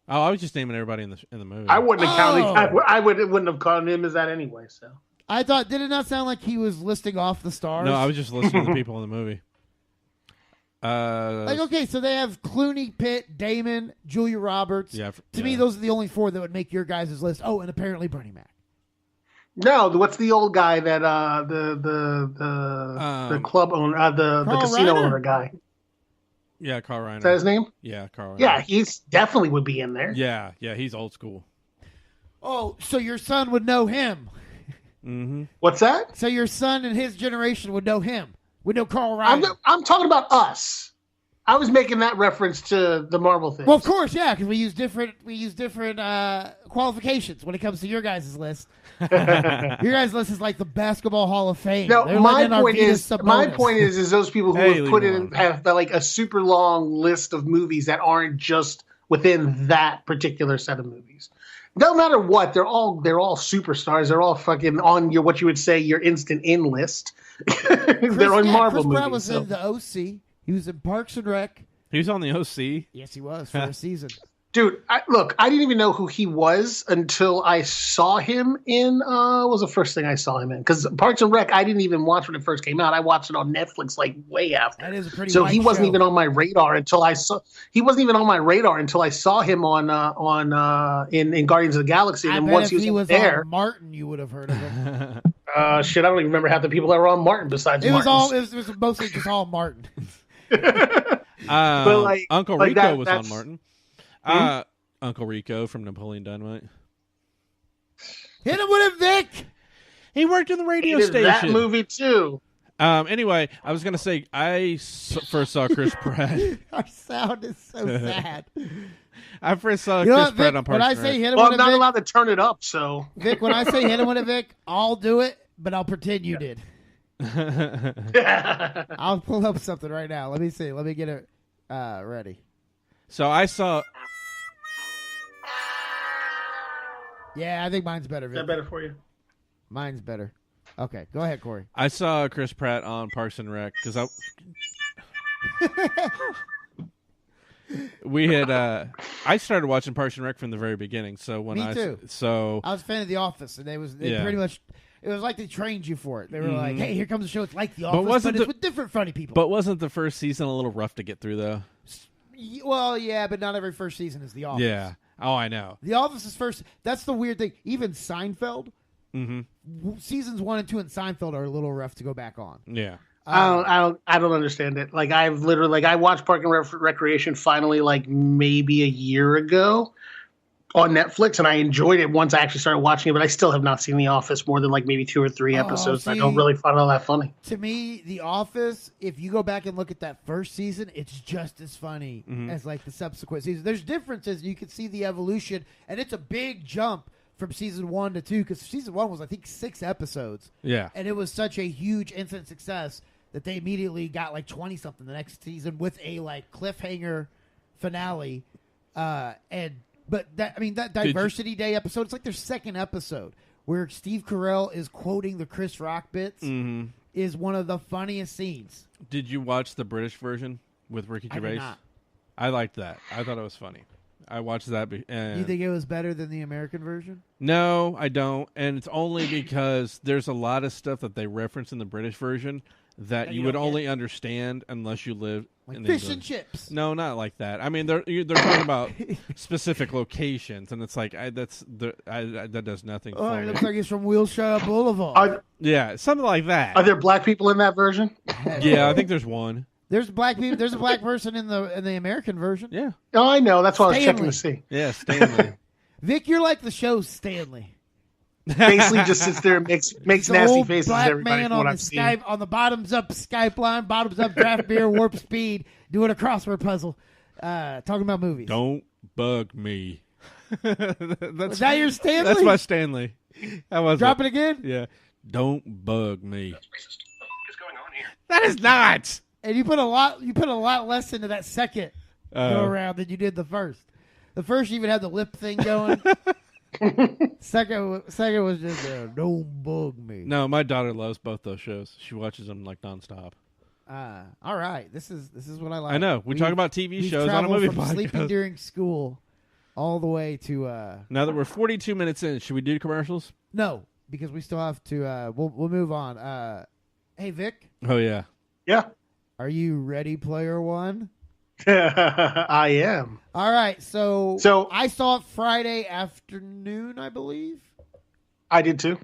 Oh, I was just naming everybody in the movie. I wouldn't have counted. I wouldn't have counted him as that anyway. So I thought, did it not sound like he was listing off the stars? No, I was just listing the people in the movie. Okay, so they have Clooney, Pitt, Damon, Julia Roberts. Yeah. To me, those are the only 4 that would make your guys' list. Oh, and apparently Bernie Mac. No, what's the old guy that the club owner, the casino owner guy? Yeah, Carl Reiner. Is that his name? Yeah, Carl Reiner. Yeah, he's definitely would be in there. Yeah, he's old school. Oh, so your son would know him. Mm-hmm. What's that? So your son and his generation would know him. Would know Carl Reiner. I'm talking about us. I was making that reference to the Marvel thing. Well, of course, yeah, because we use different qualifications when it comes to your guys' list. Your guys' list is like the Basketball Hall of Fame. No, my point is those people who have put in have like a super long list of movies that aren't just within that particular set of movies. No matter what, they're all superstars. They're all fucking on your what you would say your instant in list. They're on Marvel Chris movies. Pratt was in the OC. He was in Parks and Rec. He was on the OC. Yes, he was for a season. Dude, I didn't even know who he was until I saw him in. What was the first thing I saw him in? Because Parks and Rec, I didn't even watch when it first came out. I watched it on Netflix like way after. That is a pretty. So he wasn't even on my radar until I saw. He wasn't even on my radar until I saw him on in Guardians of the Galaxy. And once he was there, on Martin, you would have heard of him. Shit, I don't even remember half the people that were on Martin besides. It was Martin's. it was mostly just all Martin. But Uncle Rico was on Martin. Uncle Rico from Napoleon Dynamite. Hit him with it, Vic. He worked in the radio He did station. that movie too. Anyway, I was gonna say first saw Chris Pratt. Our sound is so sad. I first saw Chris Pratt on Parks when I and say Rec. hit him Well, with I'm it, not Vic, allowed to turn it up, so Vic, when I say hit him with it, Vic, I'll do it, but I'll pretend you did. I'll pull up something right now. Let me see. Let me get it ready. So I saw. Yeah, I think mine's better, is Vic. that better for you? Mine's better. Okay, go ahead, Corey. I saw Chris Pratt on Parks and Rec because We had I started watching Parks and Rec from the very beginning. So when Me too. So I was a fan of The Office, and they Yeah. pretty much. It was like they trained you for it. They were like, "Hey, here comes a show. It's like The But Office, but, wasn't it's the- with different funny people." but wasn't the first season a little rough to get through though? Well, yeah, but not every first season is The Office. Yeah. Oh, I know. The Office is first. That's the weird thing. Even Seinfeld, Mm-hmm. seasons 1 and 2 in Seinfeld are a little rough to go back on. Yeah. I don't understand it. Like I watched Park and Recreation finally like maybe a year ago on Netflix, and I enjoyed it once I actually started watching it. But I still have not seen The Office more than like maybe 2 or 3 episodes. I see, don't really find it all that funny. To me, The Office, if you go back and look at that first season, it's just as funny as like the subsequent seasons. There's differences. You can see the evolution, and it's a big jump from season 1 to 2 because season 1 was I think 6 episodes. Yeah. And it was such a huge instant success that they immediately got like 20 something the next season with a like cliffhanger finale. But that Diversity Day episode, it's like their second episode where Steve Carell is quoting the Chris Rock bits is one of the funniest scenes. Did you watch the British version with Ricky I did Gervais? not. I liked that. I thought it was funny. I watched that. And You think it was better than the American version? No, I don't. And it's only because there's a lot of stuff that they reference in the British version that you you would don't get. only understand unless you live Like in fish England. and chips. No, not like that. I mean, they're talking about specific locations, and it's like that does nothing Oh, for it me. looks like it's from Wilshire Boulevard. Yeah, something like that. Are there black people in that version? Yeah, I think there's one. There's black people. There's a black person in the American version. Yeah, Oh, I know. That's what I was Stanley. checking to see. yeah, Stanley. Vic, you're like the show Stanley. Basically, just sits there and makes The nasty old faces. black Everybody man from on what the I've seen. Skype on the bottoms up Skype line, bottoms up draft beer, warp speed, doing a crossword puzzle, talking about movies. Don't bug me. Was that your Stanley? That's my Stanley. That was Drop it again. Yeah. Don't bug me. What is going on here? That is not. And you put a lot less into that second go Oh. around than you did the first. The first you even had the lip thing going. second was just don't bug me. No, my daughter loves both those shows. She watches them like nonstop. All right, this is what I like. I know. We talk about TV we've shows on a traveled movie from sleeping podcast. during school all the way to Now that we're 42 minutes in, should we do commercials? no, because we still have to. We'll move on. Hey Vic, Oh yeah. Yeah, are you ready, Player One? I am. All right, so So- I saw it Friday afternoon, I believe. I did too.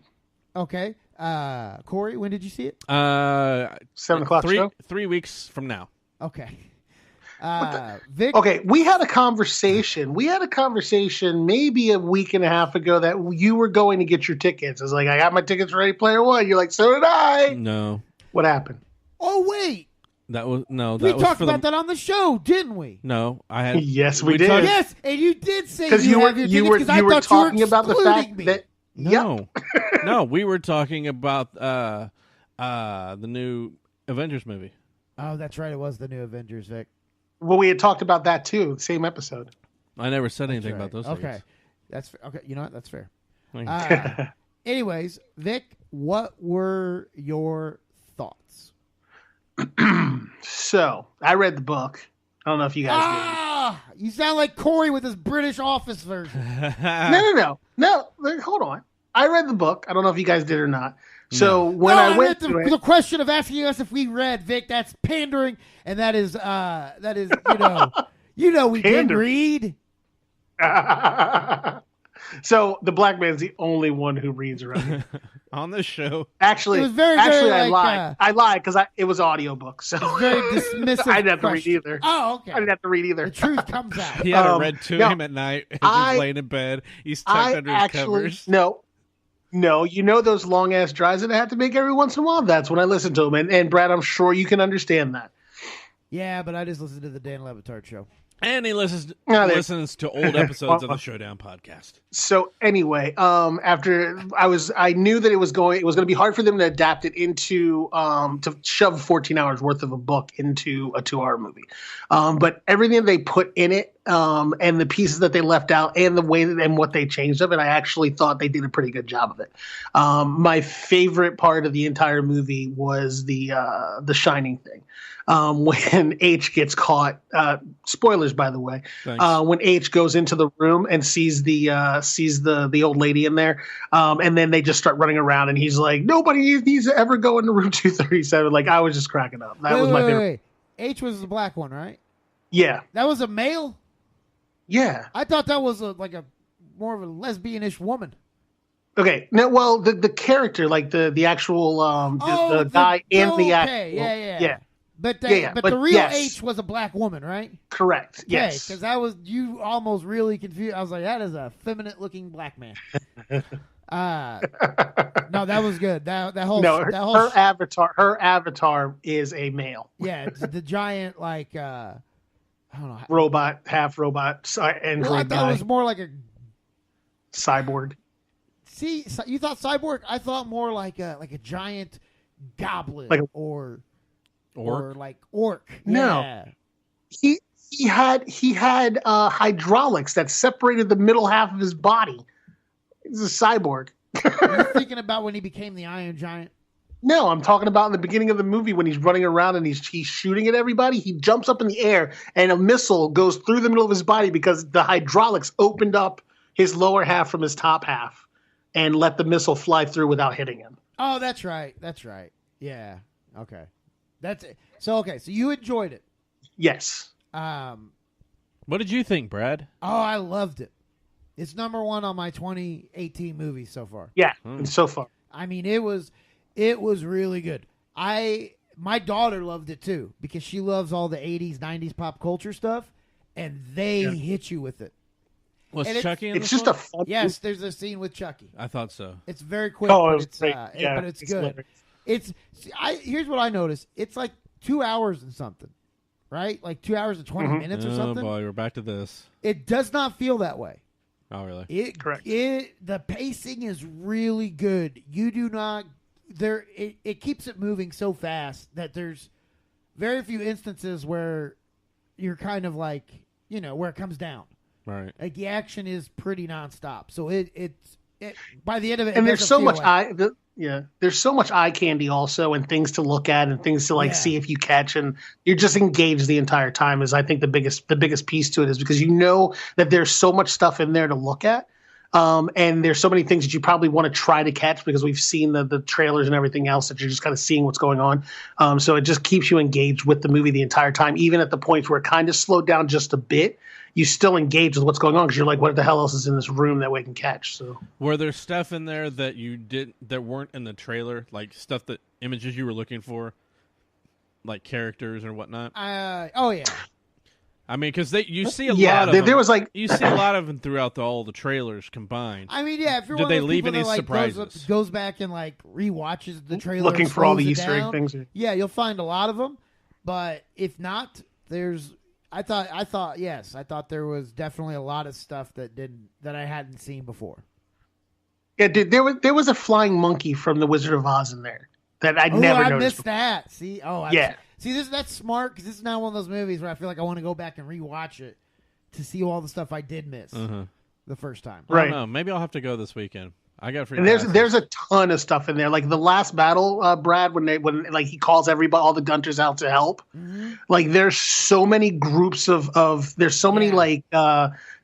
Okay, Corey, when did you see it? 7 o'clock show. 3 weeks from now. Okay, Vic. Okay, we had a conversation. Maybe a week and a half ago that you were going to get your tickets. I was like, I got my tickets ready, Player One. You're like, so did I. No, What happened? Oh wait, that was no. we That was talked for about the. that on the show, didn't we? No, I had. Yes, we did. talked- Yes, and you did say Because you you have were your you tickets were 'cause I you were thought talking you were about the excluding fact me. that No, no, we were talking about the new Avengers movie. Oh, that's right. It was the new Avengers, Vic. well, we had talked about that too. Same episode. I never said anything Right. about those. Okay, tickets. that's okay. You know what? That's fair. Thank you. Anyways, Vic, what were your thoughts? So I read the book. I don't know if you guys did. Ah, you sound like Corey with his British Office version. No. Hold on. I read the book. I don't know if you guys did or not. So when No, I went meant to the it, question of asking us if we read, Vic, that's pandering, and that is we didn't Pander. read. so the black man's the only one who reads around here. On this show. Actually, It was very, I like, lied. I lied because it was audiobook. So Very dismissive. I didn't have to read question. either. Oh, okay. I didn't have to read either. The truth comes out. He had it Um, read to no, him at night. He's I- just laying in bed. He's tucked I under his actually covers. no. You know those long ass drives that I have to make every once in a while. That's when I listen to them, and Brad, I'm sure you can understand that. Yeah, but I just listened to the Dan Levitard show. And he listens No, they- listens to old episodes of the Showdown podcast. So anyway, after I knew that it was going to be hard for them to adapt it into to shove 14 hours worth of a book into a 2-hour movie. But everything they put in it and the pieces that they left out and the way and what they changed of it, I actually thought they did a pretty good job of it. My favorite part of the entire movie was the Shining thing. When H gets caught, spoilers by the way, when H goes into the room and sees the old lady in there, and then they just start running around and he's like, nobody needs to ever go into room 237. Like, I was just cracking up. That was my favorite. Wait. H was the black one, right? Yeah. That was a male? Yeah. I thought that was more of a lesbian-ish woman. Okay. No, well, the character, like the actual the guy and the actor. Okay, yeah. But but the real yes. H was a black woman, right? Correct. Okay, Yes. because you almost really confused. I was like, that is a feminine-looking black man. No, that was good. Her avatar is a male. Yeah, it's the giant I don't know, robot, half robot, android I thought guy. it was more like a cyborg. See, you thought cyborg? I thought more like a giant goblin, like or like orc. No, yeah. he had hydraulics that separated the middle half of his body. He's a cyborg. Are you thinking about when he became the Iron Giant? No, I'm talking about in the beginning of the movie when he's running around and he's shooting at everybody. He jumps up in the air and a missile goes through the middle of his body because the hydraulics opened up his lower half from his top half and let the missile fly through without hitting him. Oh, that's right. Yeah. Okay. That's it. So you enjoyed it. Yes. What did you think, Brad? Oh, I loved it. It's number 1 on my 2018 movies so far. Yeah, and so far. I mean, it was really good. My daughter loved it too because she loves all the 80s, 90s pop culture stuff, and they hit you with it. Was Chucky in It's this just one? a fun Yes, there's a scene with Chucky. I thought so. It's very quick, Oh, but it was it's great. but it's good. hilarious. Here's what I noticed. It's like 2 hours and something, right? Like 2 hours and 20 minutes or Oh something. boy, we're back to this. It does not feel that way. Oh really? Correct. The pacing is really good. You do not it keeps it moving so fast that there's very few instances where you're kind of like, where it comes down. Right. Like the action is pretty nonstop. So it by the end of it, And it there's so doesn't much feel like, there's so much eye candy also and things to look at and things to see if you catch, and you're just engaged the entire time is I think the biggest piece to it is because you know that there's so much stuff in there to look at. And there's so many things that you probably want to try to catch because we've seen the trailers and everything else that you're just kind of seeing what's going on. So it just keeps you engaged with the movie the entire time, even at the points where it kind of slowed down just a bit. You still engage with what's going on because you're like, what the hell else is in this room that we can catch? So were there stuff in there that that weren't in the trailer, like stuff images you were looking for, like characters or whatnot? oh yeah. I mean, because you see a lot of them. There was like you see a lot of them throughout all the trailers combined. I mean, yeah. If you're Did one they of those leave people any that, surprises? goes back and rewatches the trailer, looking and for all the slows it Easter egg down, things. yeah, you'll find a lot of them. But if not, I thought there was definitely a lot of stuff that I hadn't seen before. Yeah, dude, there was a flying monkey from the Wizard of Oz in there that I'd never I noticed. missed that. See, see, that's smart because this is now one of those movies where I feel like I want to go back and rewatch it to see all the stuff I did miss the first time. I don't know. Maybe I'll have to go this weekend. I got free. And there's a ton of stuff in there, like the last battle, Brad, when he calls everybody, all the Gunters out to help. Mm-hmm. Like there's so many groups of there's so many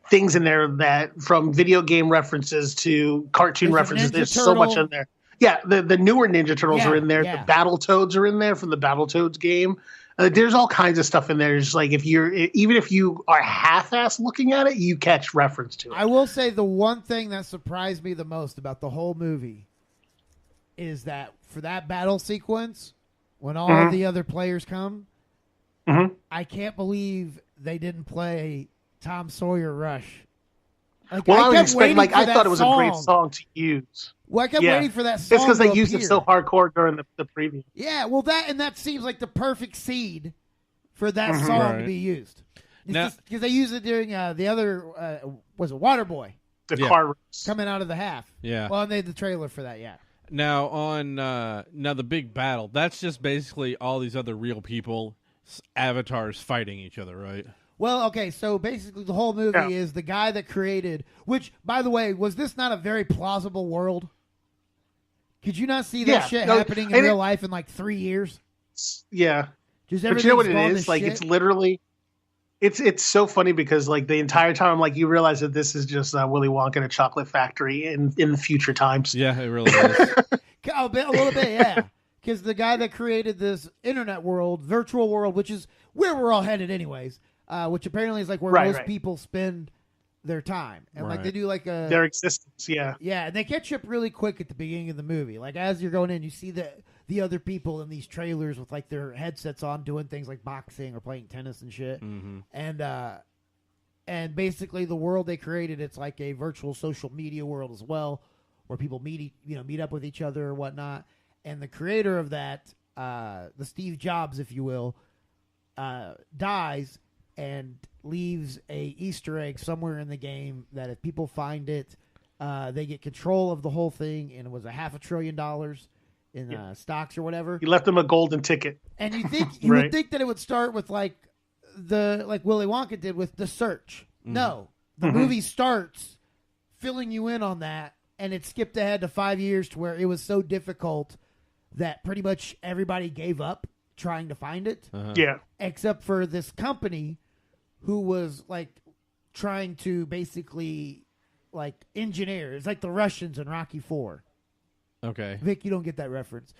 things in there that from video game references to cartoon references. There's so much in there. Yeah, the newer Ninja Turtles are in there. Yeah. The Battletoads are in there from the Battletoads game. There's all kinds of stuff in there. It's like even if you are half-ass looking at it, you catch reference to it. I will say the one thing that surprised me the most about the whole movie is that for that battle sequence, when all the other players come, I can't believe they didn't play Tom Sawyer Rush. Well, I was expecting, I thought it was a great song to use. Well, I kept waiting for that song. It's because they used appear. it so hardcore during the preview. Yeah, well, that seems like the perfect seed for that song to be used. Because they use it during the other was it Waterboy? The car race Coming out of the half. Yeah. Well, and they had the trailer for that. Yeah. Now on the big battle, that's just basically all these other real people, avatars fighting each other, right? Well, okay, so basically the whole movie is the guy that created, which, by the way, was this not a very plausible world? Could you not see that shit happening in real life in like 3 years? Yeah. Just but you know what it gone is? to Like, shit. it's literally... It's so funny because like the entire time I'm like, you realize that this is just Willy Wonka and a chocolate factory in the future times. Yeah, it really is. A little bit, yeah. Because the guy that created this internet world, virtual world, which is where we're all headed anyways, which apparently is like where most people spend their time. And like they do like their existence, yeah. Yeah, and they catch up really quick at the beginning of the movie. Like as you're going in, you see the other people in these trailers with like their headsets on doing things like boxing or playing tennis and shit. Mm-hmm. And basically the world they created, it's like a virtual social media world as well, where people meet up with each other or whatnot. And the creator of that, the Steve Jobs, if you will, dies and leaves a Easter egg somewhere in the game that if people find it, they get control of the whole thing. And it was $500 billion in stocks or whatever. He left them a golden ticket. And you think you would think that it would start with like Willy Wonka did with The Search. Mm-hmm. No, the movie starts filling you in on that, and it skipped ahead to 5 years to where it was so difficult that pretty much everybody gave up trying to find it. Uh-huh. Yeah, except for this company who was like trying to basically like engineer. It's like the Russians in Rocky IV. Okay, Vic, you don't get that reference.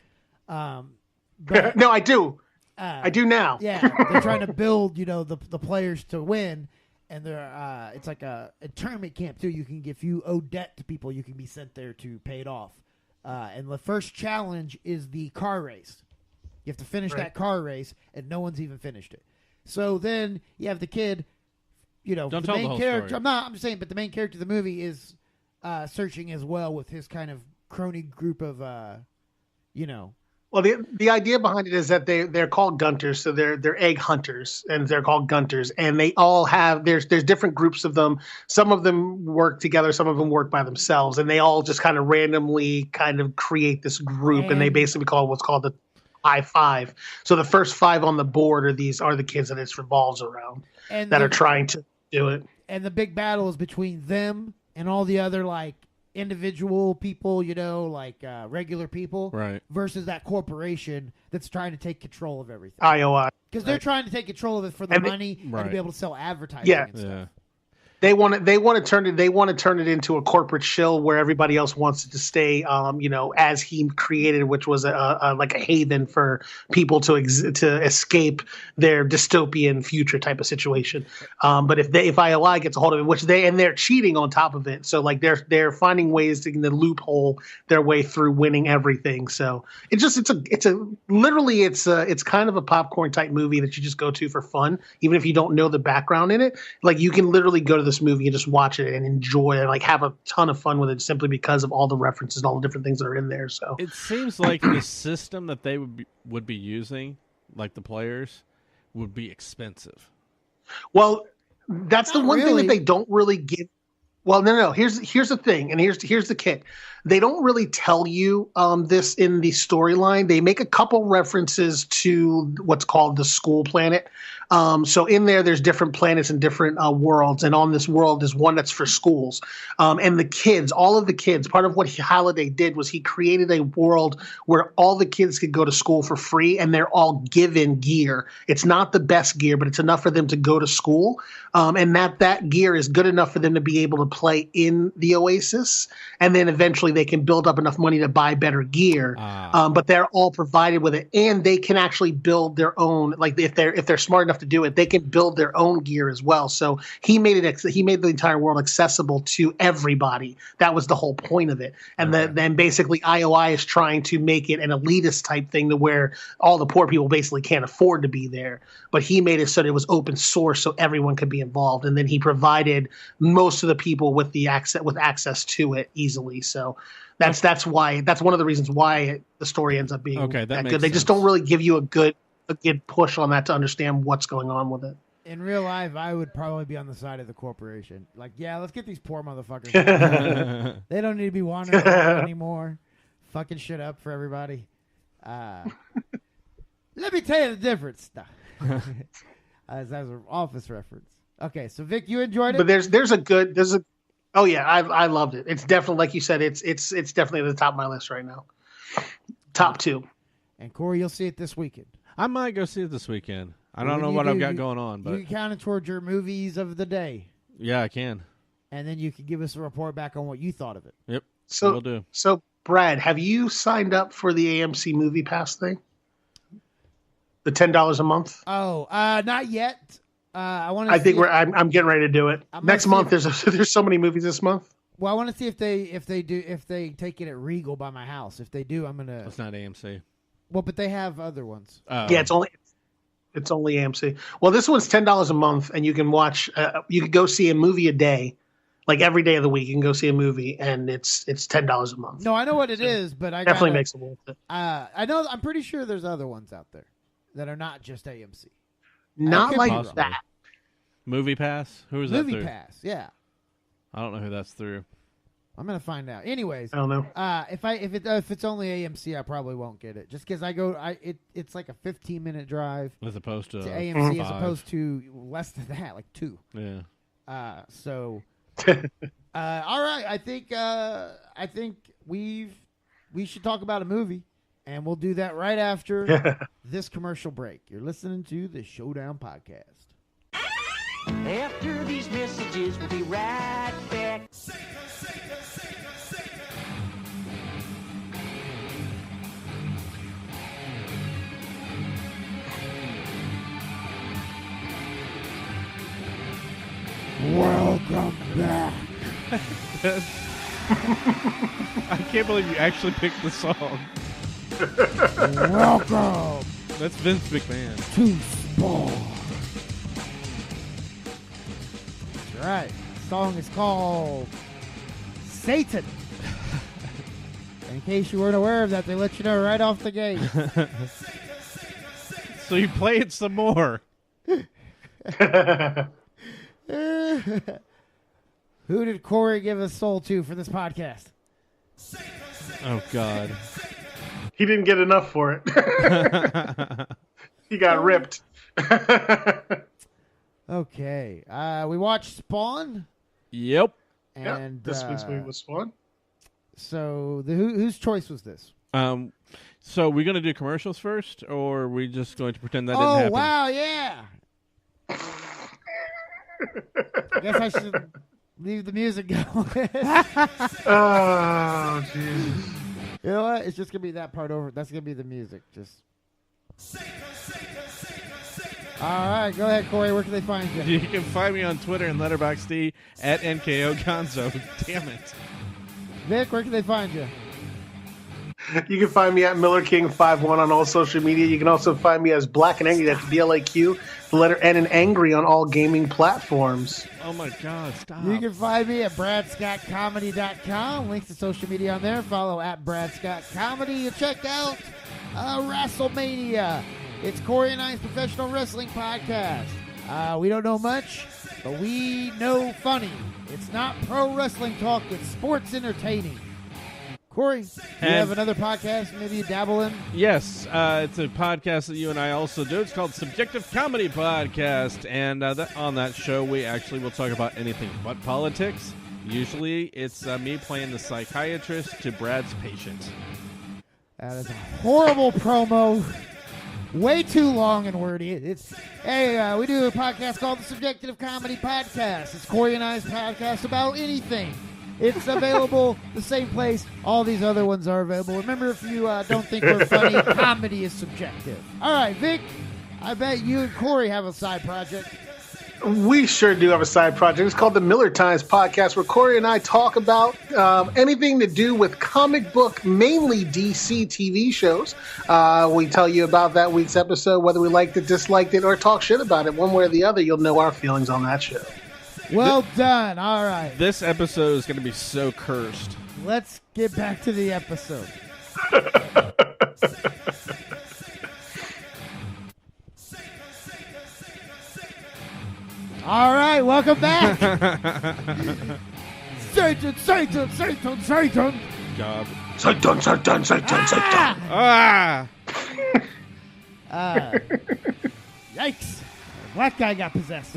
But, no, I do. I do now. Yeah, they're trying to build, the players to win, and they're it's like a tournament camp too. If you owe debt to people, you can be sent there to pay it off. And the first challenge is the car race. You have to finish that car race, and no one's even finished it. So then you have the kid, Don't the tell main the whole character. story. I'm just saying, but the main character of the movie is searching as well with his kind of crony group of, Well, the idea behind it is that they're called gunters, so they're egg hunters, and they're called gunters, and they all have there's different groups of them. Some of them work together, some of them work by themselves, and they all just kind of randomly kind of create this group, and they basically call what's called the I-5. So the first 5 on the board are the kids that it revolves around and that are trying to do it. And the big battle is between them and all the other like individual people, regular people, right? Versus that corporation that's trying to take control of everything. IOI. Because they're trying to take control of it for the money and to be able to sell advertising. Yeah. And stuff. They want to turn it into a corporate shill where everybody else wants it to stay, as he created, which was like a haven for people to escape their dystopian future type of situation. But if IOI gets a hold of it, they're cheating on top of it, so like they're finding ways to loophole their way through winning everything. So it's kind of a popcorn type movie that you just go to for fun, even if you don't know the background in it. Like you can literally go to this movie and just watch it and enjoy it and like have a ton of fun with it simply because of all the references and all the different things that are in there. So it seems like the system that they would be using, like the players, would be expensive. Well, that's the one thing that they don't really give. Well, no. Here's the thing, and here's the kick. They don't really tell you this in the storyline. They make a couple references to what's called the school planet. So in there's different planets and different worlds, and on this world is one that's for schools. And the kids, all of the kids, part of what Halliday did was he created a world where all the kids could go to school for free, and they're all given gear. It's not the best gear, but it's enough for them to go to school, and that gear is good enough for them to be able to play in the Oasis, and then eventually they can build up enough money to buy better gear. But they're all provided with it, and they can actually build their own. Like if they're smart enough to do it, they can build their own gear as well. So he made the entire world accessible to everybody. That was the whole point of it. And then basically IOI is trying to make it an elitist type thing to where all the poor people basically can't afford to be there. But he made it so that it was open source so everyone could be involved. And then he provided most of the people with access to it easily. So that's one of the reasons why the story ends up being that good. They just don't really give you a good push on that to understand what's going on with it. In real life, I would probably be on the side of the corporation. Like, yeah, let's get these poor motherfuckers. They don't need to be wandering around anymore, fucking shit up for everybody. Let me tell you the difference. as an Office reference. Okay, so Vic, you enjoyed it, But oh yeah, I loved it. It's definitely, like you said, it's definitely at the top of my list right now. Top 2. and Corey, you'll see it this weekend. I might go see it this weekend. I When don't know you what do, I've got you- going on, but You can count it towards your movies of the day, yeah, I can. and then you can give us a report back on what you thought of it. Yep. So Will do. So Brad, have you signed up for the AMC Movie Pass thing? The $10 a month. Oh, not yet. I want to. I think I'm getting ready to do it I'm next gonna month. There's so many movies this month. Well, I want to see if they take it at Regal by my house. If they do, I'm gonna. It's not AMC. Well, but they have other ones. Yeah, it's only AMC. Well, this one's $10 a month, and you can watch. You can go see a movie a day, like every day of the week. You can go see a movie, and it's $10 a month. No, I know what it is, but I Definitely gotta, makes it worth it. I know. I'm pretty sure there's other ones out there that are not just AMC. Not could like be wrong. that. Movie Pass? Who is that Movie through? Pass. Yeah, I don't know who that's through. I'm gonna find out. Anyways, I don't know. if it's only AMC, I probably won't get it. Just because it's like a 15-minute drive As opposed to, to AMC as 5. opposed to less than that, like 2. Yeah. So, all right. I think we should talk about a movie, and we'll do that right after this commercial break. You're listening to the Showdown Podcast. After these messages, we'll be right back. Welcome back. I can't believe you actually picked the song. Welcome That's Vince McMahon. to Spawn. That's right. The song is called Satan. In case you weren't aware of that, they let you know right off the gate. So you play it some more. Who did Corey give his soul to for this podcast? Oh, God. He didn't get enough for it. He got ripped. Okay. We watched Spawn. Yep. And this week's movie was fun. So whose choice was this? So we're going to do commercials first, or are we just going to pretend that didn't Oh, happen? wow, yeah. I guess I should leave the music going. Oh, Jesus. You know what? It's just going to be that part over. That's going to be the music. Just. All right, go ahead, Corey. Where can they find you? You can find me on Twitter and Letterboxd at NKO Gonzo. Damn it. Vic, where can they find you? You can find me at MillerKing51 on all social media. You can also find me as Black and Angry. That's BLAQ, the letter N and Angry on all gaming platforms. Oh, my God. Stop. You can find me at BradScottComedy.com. Links to social media on there. Follow at BradScottComedy. Check out WrestleMania. It's Corey and I's professional wrestling podcast. We don't know much, but we know funny. It's not pro wrestling talk. It's sports entertaining. Corey, you And- have another podcast maybe you dabble in? Yes, it's a podcast that you and I also do. It's called Subjective Comedy Podcast, and on that show, we actually will talk about anything but politics. Usually, it's me playing the psychiatrist to Brad's patient. That is a horrible promo. Way too long and wordy. We do a podcast called the Subjective Comedy Podcast. It's Corey and I's podcast about anything. It's available the same place all these other ones are available. Remember, if you don't think we're funny, comedy is subjective. All right, Vic, I bet you and Corey have a side project. We sure do have a side project. It's called the Miller Times Podcast, where Corey and I talk about anything to do with comic book, mainly DC TV shows. We tell you about that week's episode, whether we liked it, disliked it, or talk shit about it. One way or the other, you'll know our feelings on that show. Well done. All right. This episode is going to be so cursed. Let's get back to the episode. All right, welcome back. Satan, Satan, Satan, Satan. God. Satan, Satan, Satan, Satan. Ah! Yikes. Black guy got possessed.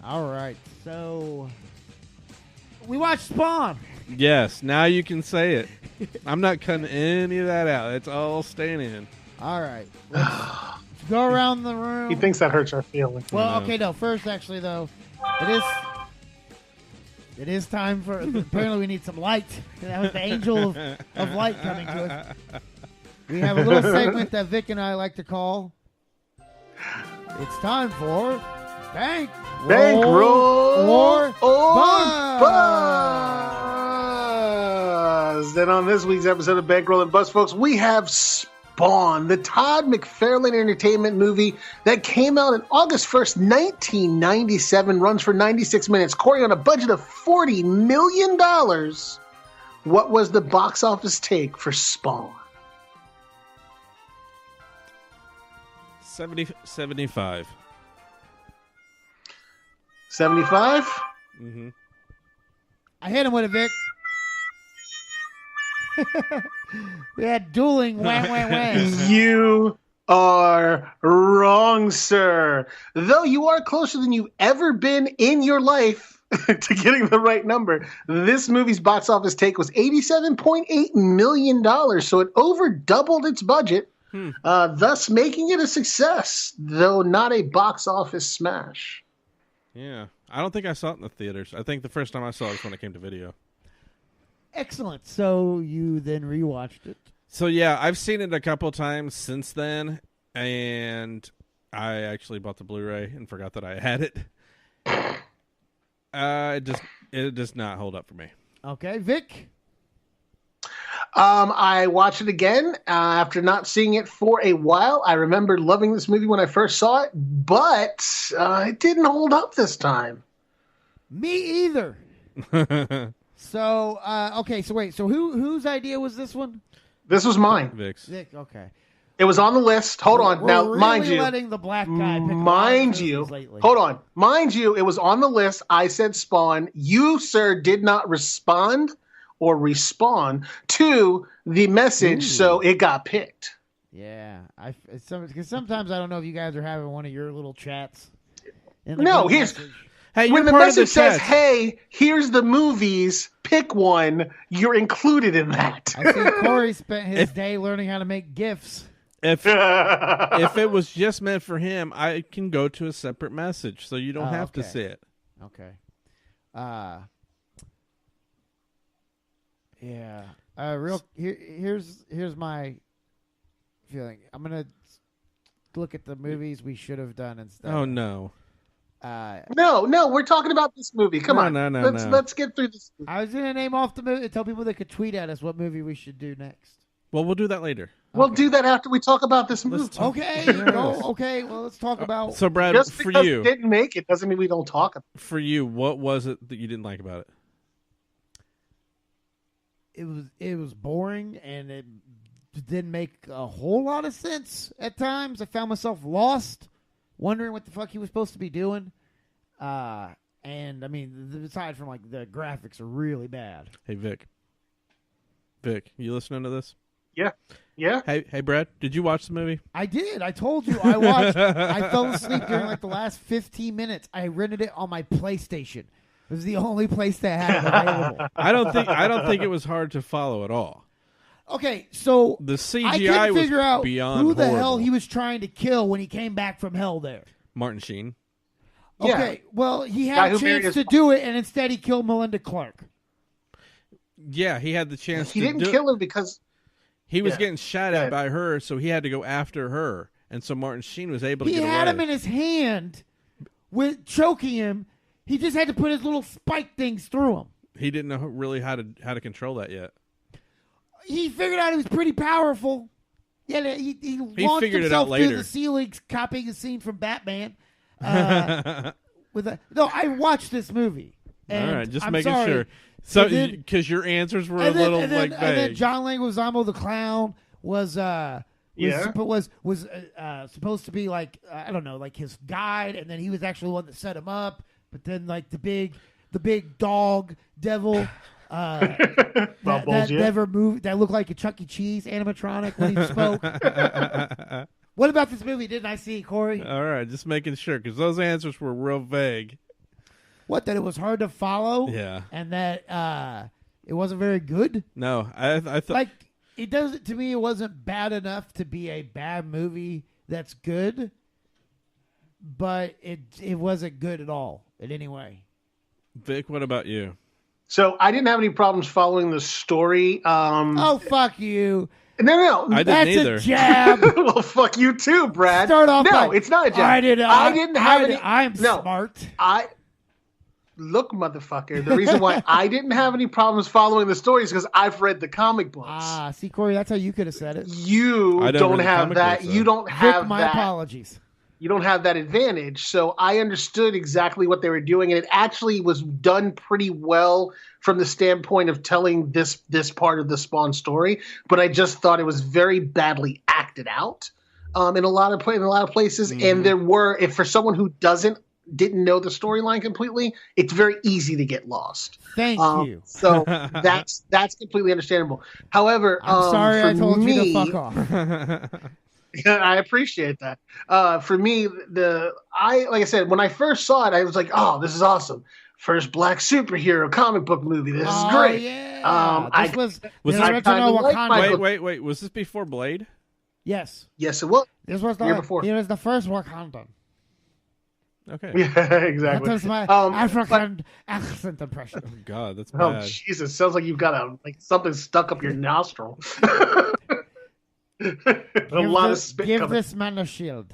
All right, so we watched Spawn. Yes, now you can say it. I'm not cutting any of that out. It's all staying in. All right, let's go around the room. He thinks that hurts our feelings. Well, okay, no. First, actually, though, it is time for. Apparently, we need some light. That was the angel of light coming to us. We have a little segment that Vic and I like to call. It's time for Bankroll or Buzz. And on this week's episode of Bankroll and Buzz, folks, we have Spawn, the Todd McFarlane Entertainment movie that came out on August 1st, 1997, runs for 96 minutes. Corey, on a budget of $40 million, what was the box office take for Spawn? 75. 75? Mm-hmm. I hit him with a Vic. We had dueling wham wham whams. You are wrong, sir. Though you are closer than you've ever been in your life to getting the right number, this movie's box office take was $87.8 million, so it over doubled its budget, thus making it a success, though not a box office smash. Yeah. I don't think I saw it in the theaters. I think the first time I saw it was when it came to video. Excellent. So you then rewatched it. So, yeah, I've seen it a couple times since then, and I actually bought the Blu-ray and forgot that I had it. It does not hold up for me. Okay, Vic? I watched it again after not seeing it for a while. I remember loving this movie when I first saw it, but it didn't hold up this time. Me either. So, okay, so wait. So whose idea was this one? This was mine. Vic's. Vic, okay. It was on the list. Hold on. We're Now, really mind you, letting the black guy pick mind you, lately. hold on. Mind you, it was on the list. I said Spawn. You, sir, did not respond or respawn to the message, so it got picked. Yeah, because sometimes I don't know if you guys are having one of your little chats. No, here's Hey, when you're the part of the message says, chat. "Hey, here's the movies. Pick one." You're included in that. I see Corey spent his day learning how to make GIFs. If it was just meant for him, I can go to a separate message, so you don't have to okay. see it. Okay. Yeah. Here's my feeling. I'm gonna look at the movies we should have done instead. Oh no. No, we're talking about this movie. Come on, No. let's get through this. I was gonna name off the movie and tell people they could tweet at us what movie we should do next. Well, we'll do that later. We'll do that after we talk about this movie. Okay. Okay. Well, let's talk about. So, Brad, Just for because you, it didn't make it doesn't mean we don't talk about what was it that you didn't like about it? It was boring and it didn't make a whole lot of sense at times. I found myself lost, wondering what the fuck he was supposed to be doing. And I mean, aside from like the graphics are really bad. Hey, Vic, you listening to this? Yeah. Hey, Brad, did you watch the movie? I did. I told you I watched. I fell asleep during like the last 15 minutes. I rented it on my PlayStation. It was the only place that had it available. I don't think it was hard to follow at all. Okay, so The I CGI couldn't was figure out beyond who the horrible. hell he was trying to kill when he came back from hell there. Martin Sheen. Yeah. Okay, well, he Guy had a who married chance his to do it, and instead he killed Melinda Clark. Yeah, he had the chance He to didn't do kill her because He was Yeah. getting shot at by her, so he had to go after her. And so Martin Sheen was able to He get had away. him in his hand with choking him. He just had to put his little spike things through him. He didn't know really how to control that yet. He figured out he was pretty powerful. Yeah, he launched figured it himself out through later. the ceiling, copying a scene from Batman. No, I watched this movie. And All right, just I'm making sorry. sure. So, And then- because your answers were a And then, little and then, like and then vague. John Leguizamo the clown was Yeah. supposed to be like I don't know, like his guide, and then he was actually the one that set him up. But then like the big dog devil that Bumbles, yeah. never moved, that looked like a Chuck E. Cheese animatronic when he spoke. What about this movie didn't I see, Corey? All right, just making sure because those answers were real vague. What, that it was hard to follow? Yeah. And that it wasn't very good? No, I thought Like, it doesn't, to me, it wasn't bad enough to be a bad movie that's good, but it wasn't good at all in any way. Vic, what about you? So I didn't have any problems following the story. Oh, fuck you. No. I That's didn't either. a jab. Well, fuck you too, Brad. Start off no, by, it's not a jab. I didn't have any. I'm no, smart. Look, motherfucker. The reason why I didn't have any problems following the story is because I've read the comic books. See, Corey, that's how you could have said it. You I don't read the have comic that. books, though. You don't Vic, have my that. apologies. You don't have that advantage. So I understood exactly what they were doing, and it actually was done pretty well from the standpoint of telling this part of the Spawn story. But I just thought it was very badly acted out in a lot of places. Mm-hmm. And there were, if for someone who didn't know the storyline completely, it's very easy to get lost. Thank you. So that's completely understandable. However, I'm sorry I told you me, to fuck off. I appreciate that. For me, like I said, when I first saw it, I was like, "Oh, this is awesome! First black superhero comic book movie. This is great." Yeah. This was Was the this- original like Wakanda. Michael- Wait. Was this before Blade? Yes. Yes, it was. This was Year before. It was the first Wakanda. Okay. Yeah, That exactly. was my but- African accent impression. Oh, God, that's Oh bad. Jesus! Sounds like you've got something stuck up your nostril. A lot of spit Give coming. this man a shield.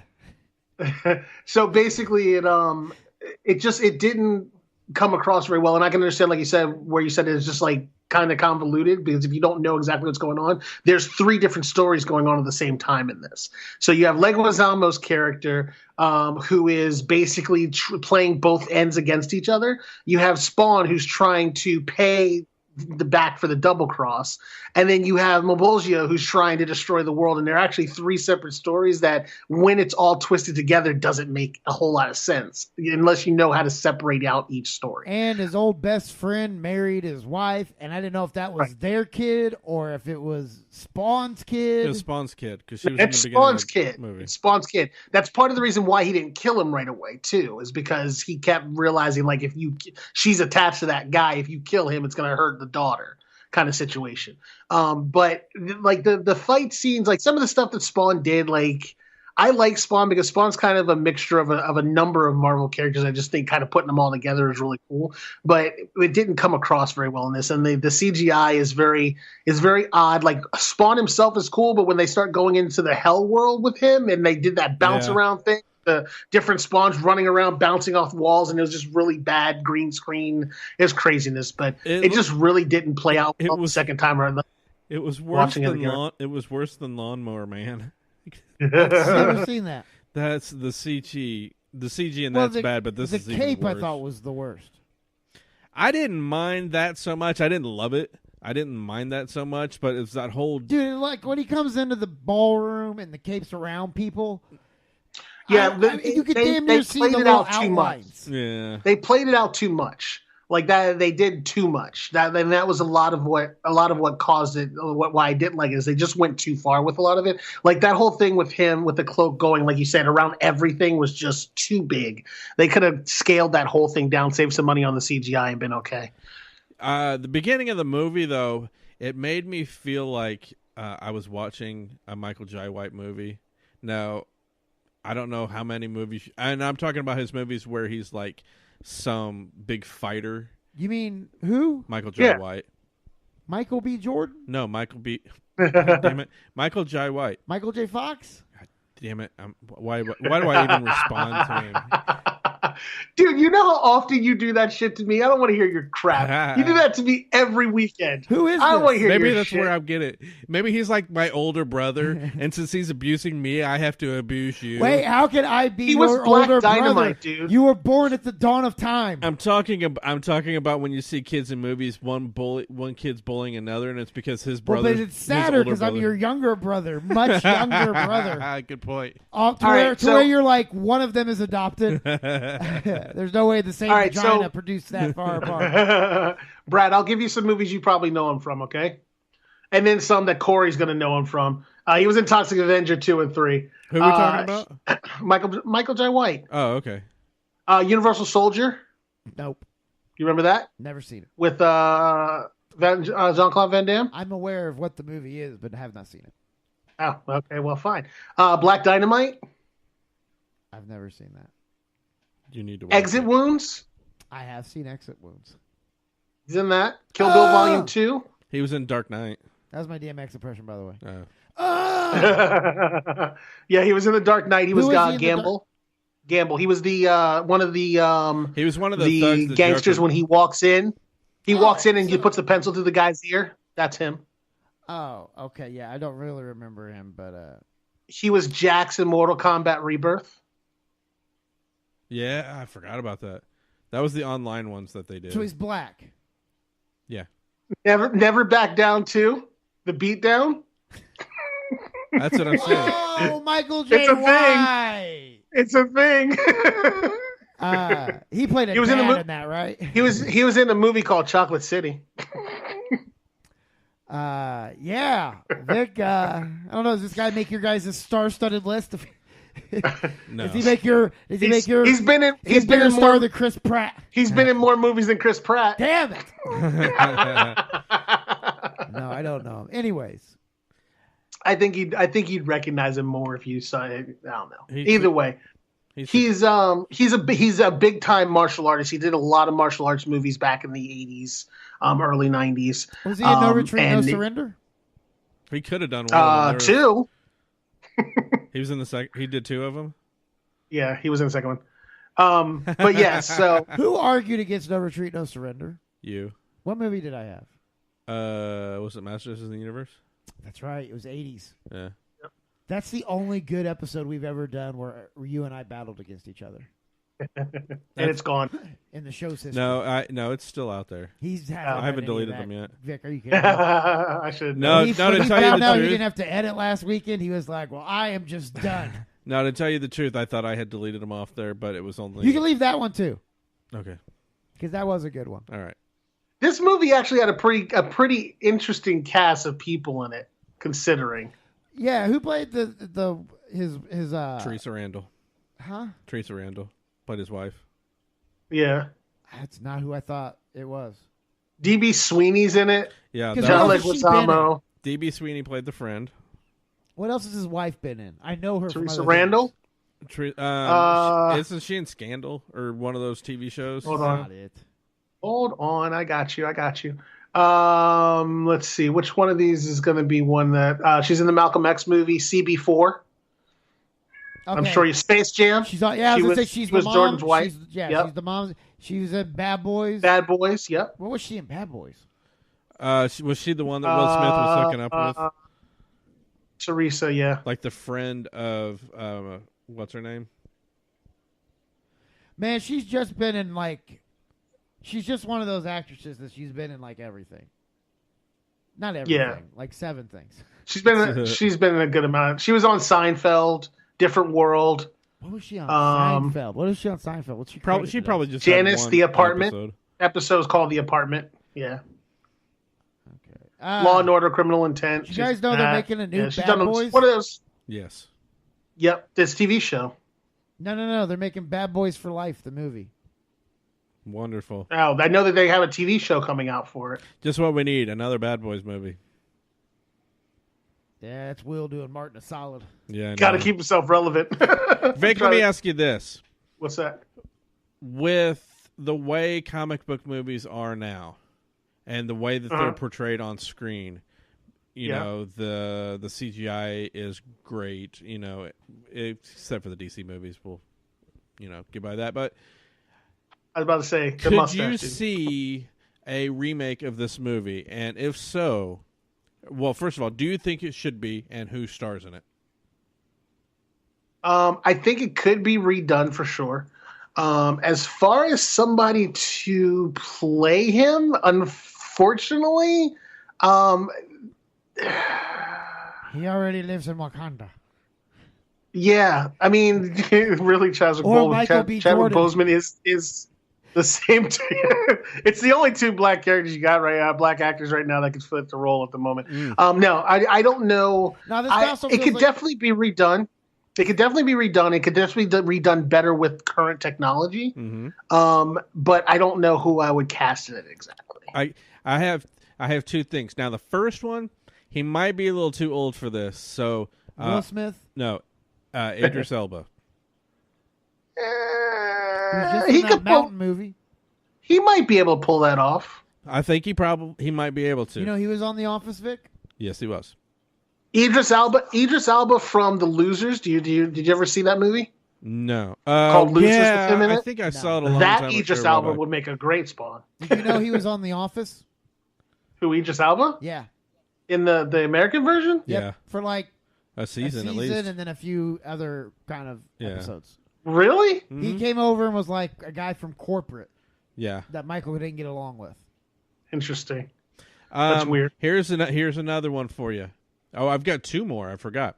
So basically, it didn't come across very well, and I can understand, like you said, where you said it's just like kind of convoluted because if you don't know exactly what's going on, there's 3 different stories going on at the same time in this. So you have Leguizamo's character, who is basically playing both ends against each other. You have Spawn, who's trying to pay the back for the double cross, and then you have Mobulgia, who's trying to destroy the world. And they're actually 3 separate stories that, when it's all twisted together, doesn't make a whole lot of sense unless you know how to separate out each story. And his old best friend married his wife, and I didn't know if that was their kid or if it was Spawn's kid. It was Spawn's kid because she was It's in the beginning Spawn's of the kid. movie. It's Spawn's kid. That's part of the reason why he didn't kill him right away too, is because he kept realizing, like, if she's attached to that guy, if you kill him, it's going to hurt the daughter, kind of situation. But like the fight scenes, like some of the stuff that Spawn did, like I like Spawn because Spawn's kind of a mixture of a number of Marvel characters. I just think kind of putting them all together is really cool. But it didn't come across very well in this, and the CGI is very odd. Like Spawn himself is cool, but when they start going into the Hell world with him, and they did that bounce around thing, the different Spawns running around, bouncing off walls, and it was just really bad green screen. It was craziness, but it just really didn't play out well the second time around. It was worse Watching it than again. it was worse than Lawnmower Man. Never seen that. That's the CG. The CG and Well, that's bad, but this the is cape even worse. I thought was the worst. I didn't mind that so much. I didn't love it. I didn't mind that so much, but it's that whole Dude, like when he comes into the ballroom and the cape's around people. Yeah, you could they damn near see played the it little out too much. outlines. yeah. They played it out too much. Like that, they did too much. That was a lot of what caused it. Why I didn't like it is they just went too far with a lot of it. Like that whole thing with him with the cloak going, like you said, around everything was just too big. They could have scaled that whole thing down, saved some money on the CGI, and been okay. The beginning of the movie, though, it made me feel like I was watching a Michael Jai White movie. Now, I don't know how many movies, and I'm talking about his movies where he's like some big fighter. You mean who? Michael Jai White. Michael B. Jordan? No, Michael B. God damn it, Michael Jai White. Michael J. Fox? Damn it! Why do I even respond to him? Dude, you know how often you do that shit to me? I don't want to hear your crap. You do that to me every weekend. Who is I don't this? want to hear Maybe your that's shit. where I get it. Maybe he's like my older brother, and since he's abusing me, I have to abuse you. Wait, how can I be He was your Black older Dynamite, brother? dude. You were born at the dawn of time. I'm talking about when you see kids in movies, one kid's bullying another, and it's because his Well, brother. but it's sadder because I'm your younger brother, much younger brother. Good point. To where you're like, one of them is adopted. There's no way the same vagina produced that far apart. Brad, I'll give you some movies you probably know him from, okay? And then some that Corey's going to know him from. He was in Toxic Avenger 2 and 3. Who are we talking about? Michael J. White. Oh, okay. Universal Soldier. Nope. You remember that? Never seen it. With Jean-Claude Van Damme? I'm aware of what the movie is, but have not seen it. Oh, okay. Well, fine. Black Dynamite. I've never seen that. You need to watch Exit it. Wounds. I have seen Exit Wounds. He's in that. Kill Bill Volume 2. He was in Dark Knight. That was my DMX impression, by the way. Yeah, he was in The Dark Knight. He was Who was he in Gamble. Gamble. He was the one of the He was one of the thugs that gangsters Joker- when he walks in. He walks in and he puts the pencil through the guy's ear. That's him. Oh, okay. Yeah, I don't really remember him, but He was Jax in Mortal Kombat Rebirth. Yeah, I forgot about that. That was the online ones that they did. so he's black. Yeah. Never Back Down 2. The Beatdown. That's what I'm saying. Oh, Michael J. It's a thing. White. It's a thing. He played a He was in dad the in that, right? he was in a movie called Chocolate City. Yeah. Vic, I don't know, does this guy make your guys' star-studded list? No. Does he make your He's been in he's been more star than Chris Pratt? he's been in more movies than Chris Pratt. Damn it. No, I don't know him. Anyways. I think you'd recognize him more if you saw it. I don't know. He- Either way, he's a big time martial artist. He did a lot of martial arts movies back in the 80s, early 90s. Was he in No Retreat, No and Surrender? He could have done one of them. two. He was in the second. He did two of them. Yeah, he was in the second one. But yeah, so Who argued against No Retreat, No Surrender? You. What movie did I have? Was it Masters of the Universe? That's right. It was 80s. Yeah. That's the only good episode we've ever done where you and I battled against each other and it's gone. in the show system. No, it's still out there. I haven't deleted them yet. Vic, are you kidding me? I should. No, When he to tell you found the out he truth. didn't have to edit last weekend, he was like, well, I am just done. No, to tell you the truth, I thought I had deleted them off there, but it was only. You can leave that one too, Okay. because that was a good one. All right. This movie actually had a pretty interesting cast of people in it, considering. Yeah, who played his Teresa Randall. Huh? Teresa Randall played his wife. Yeah. That's not who I thought it was. DB Sweeney's in it. Yeah. Because that John what was- else has she been Leguizamo. DB Sweeney played the friend. What else has his wife been in? I know her. Teresa from other Randall. Isn't she in Scandal or one of those TV shows? Hold Things. on. Not it. Hold on. I got you. Let's see. Which one of these is going to be one that she's in the Malcolm X movie CB4? I'm Okay. sure you Space Jam. She's on. Yeah, I was gonna say she's she was the mom. Jordan's wife. She's the mom. She was in Bad Boys. Bad Boys. Yep. What was she in Bad Boys? Was she the one that Will Smith was hooking up with? Teresa. Yeah. Like the friend of what's her name? Man, she's just been in like. She's just one of those actresses that she's been in like everything. Not everything. Yeah. Like 7 things. She's been in a good amount. She was on Seinfeld, Different World. What was she on Seinfeld? What is she on Seinfeld? What's she? Probably credited probably as? just had Janice, one The Apartment. episode. Episode's called The Apartment. Yeah. Okay. Law and Order, Criminal Intent. You guys know they're making a new she's Bad done Boys? one of those. Yes. Yep, this TV show. No. They're making Bad Boys for Life, the movie. Wonderful. Oh, I know that they have a TV show coming out for it. Just what we need. Another Bad Boys movie. Yeah, that's Will doing Martin a solid. Yeah. I Got to know. keep himself relevant. Vic, let me ask you this. What's that? With the way comic book movies are now and the way that they're portrayed on screen, you Yeah. know, the CGI is great, you know, except for the DC movies. We'll, get by that. But I was about to say, the could you mustache. see a remake of this movie? And if so, well, first of all, do you think it should be, and who stars in it? I think it could be redone for sure. As far as somebody to play him, unfortunately, He already lives in Wakanda. yeah. I mean, really, Chadwick Or Michael B. Boseman Jordan. is The same two. It's the only two black characters you got black actors right now that can fit the role at the moment. No, I don't know. Now, this also it feels could like- definitely be redone. It could definitely be redone. It could definitely be redone better with current technology. But I don't know who I would cast in it exactly. I have two things. Now, the first one, he might be a little too old for this. So Will Smith? No, Idris Elba. He was just He in could that mountain movie. He might be able to pull that off. I think he might be able to. You know, he was on The Office, Vic. Yes, he was. Idris Elba from The Losers. Did you ever see that movie? No. Called Losers yeah, with him in I it? think I saw it a long That time Idris ago. Elba would make a great Spawn. Did you know he was on The Office? Who, Idris Elba? Yeah. In the American version? Yeah. Yep, for like A season, a at least. and then a few other kind of Yeah. episodes. Really? He came over and was like a guy from corporate Yeah. that Michael didn't get along with. Interesting. That's weird. Here's another one for you. Oh, I've got two more. I forgot.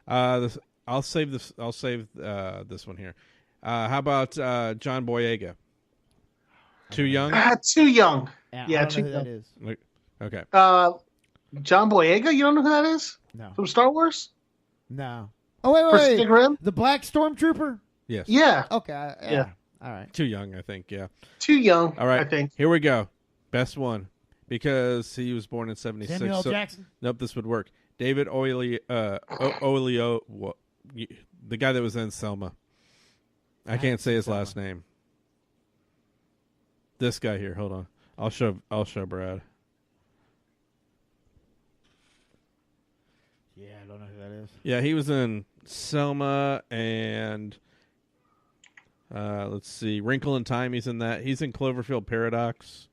I'll save this. I'll save this one here. How about John Boyega? Too young? Too young. Yeah, I don't too know who young. that is. Okay. John Boyega? You don't know who that is? No. From Star Wars? No. Oh, wait, Pacific Rim? The Black Stormtrooper? Yes. Yeah. Okay. Yeah. All right. Too young, I think. Yeah. Too young, All right. I think. Here we go. Best one. Because he was born in 76. Samuel L. so- Jackson? Nope, this would work. David Olio, the guy that was in Selma. I can't say his last name. This guy here. Hold on. I'll show Brad. Yeah, I don't know who that is. Yeah, he was in Selma and let's see, Wrinkle in Time. He's in that. He's in Cloverfield Paradox.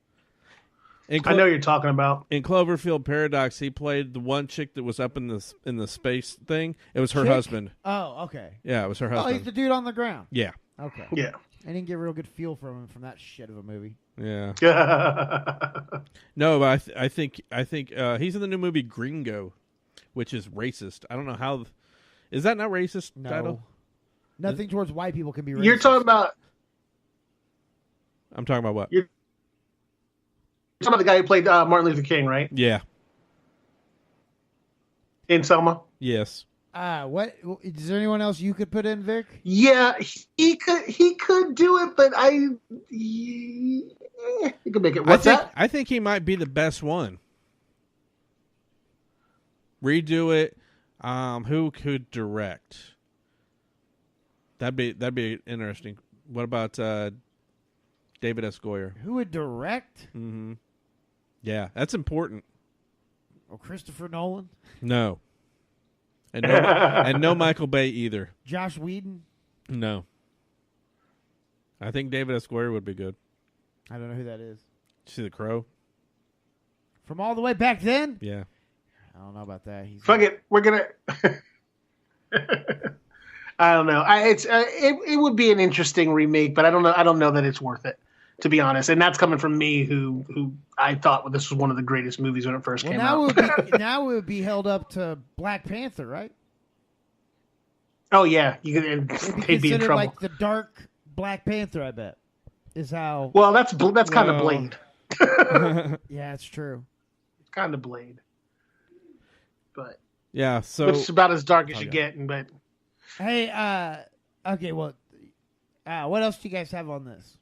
I know you're talking about. In Cloverfield Paradox, he played the one chick that was up in the space thing. It was her Chick? husband. Oh, okay. Yeah, it was her Oh, husband. he's the dude on the ground. Yeah, Okay. Yeah. I didn't get a real good feel from him from that shit of a movie. yeah. yeah. No, but I think he's in the new movie Gringo, which is racist. I don't know how. Is that not racist? No. Title? Nothing towards white people can be racist. You're talking about I'm talking about what? the guy who played Martin Luther King, right? Yeah. In Selma? Yes. What is there anyone else you could put in, Vic? Yeah, he could do it, but he could make it. What's that? I think he might be the best one. Redo it. Who could direct? That'd be interesting. What about David S. Goyer? Who would direct? Mm-hmm. Yeah, that's important. Or Christopher Nolan? No. And no Michael Bay either. Josh Whedon? No. I think David S. Goyer would be good. I don't know who that is. See The Crow? From all the way back then? Yeah. I don't know about that. Fuck it, we're gonna. I don't know. It would be an interesting remake, but I don't know. I don't know that it's worth it, to be honest. And that's coming from me, who I thought this was one of the greatest movies when it first came out. Now it would be held up to Black Panther, right? Oh yeah, It'd be they'd be in considered trouble. like the dark Black Panther, I bet. Is how. Well, that's kind of Blade. Yeah, it's true. Kind of Blade, but Yeah, so it's about as dark as you get. But Hey, okay, well, what else do you guys have on this?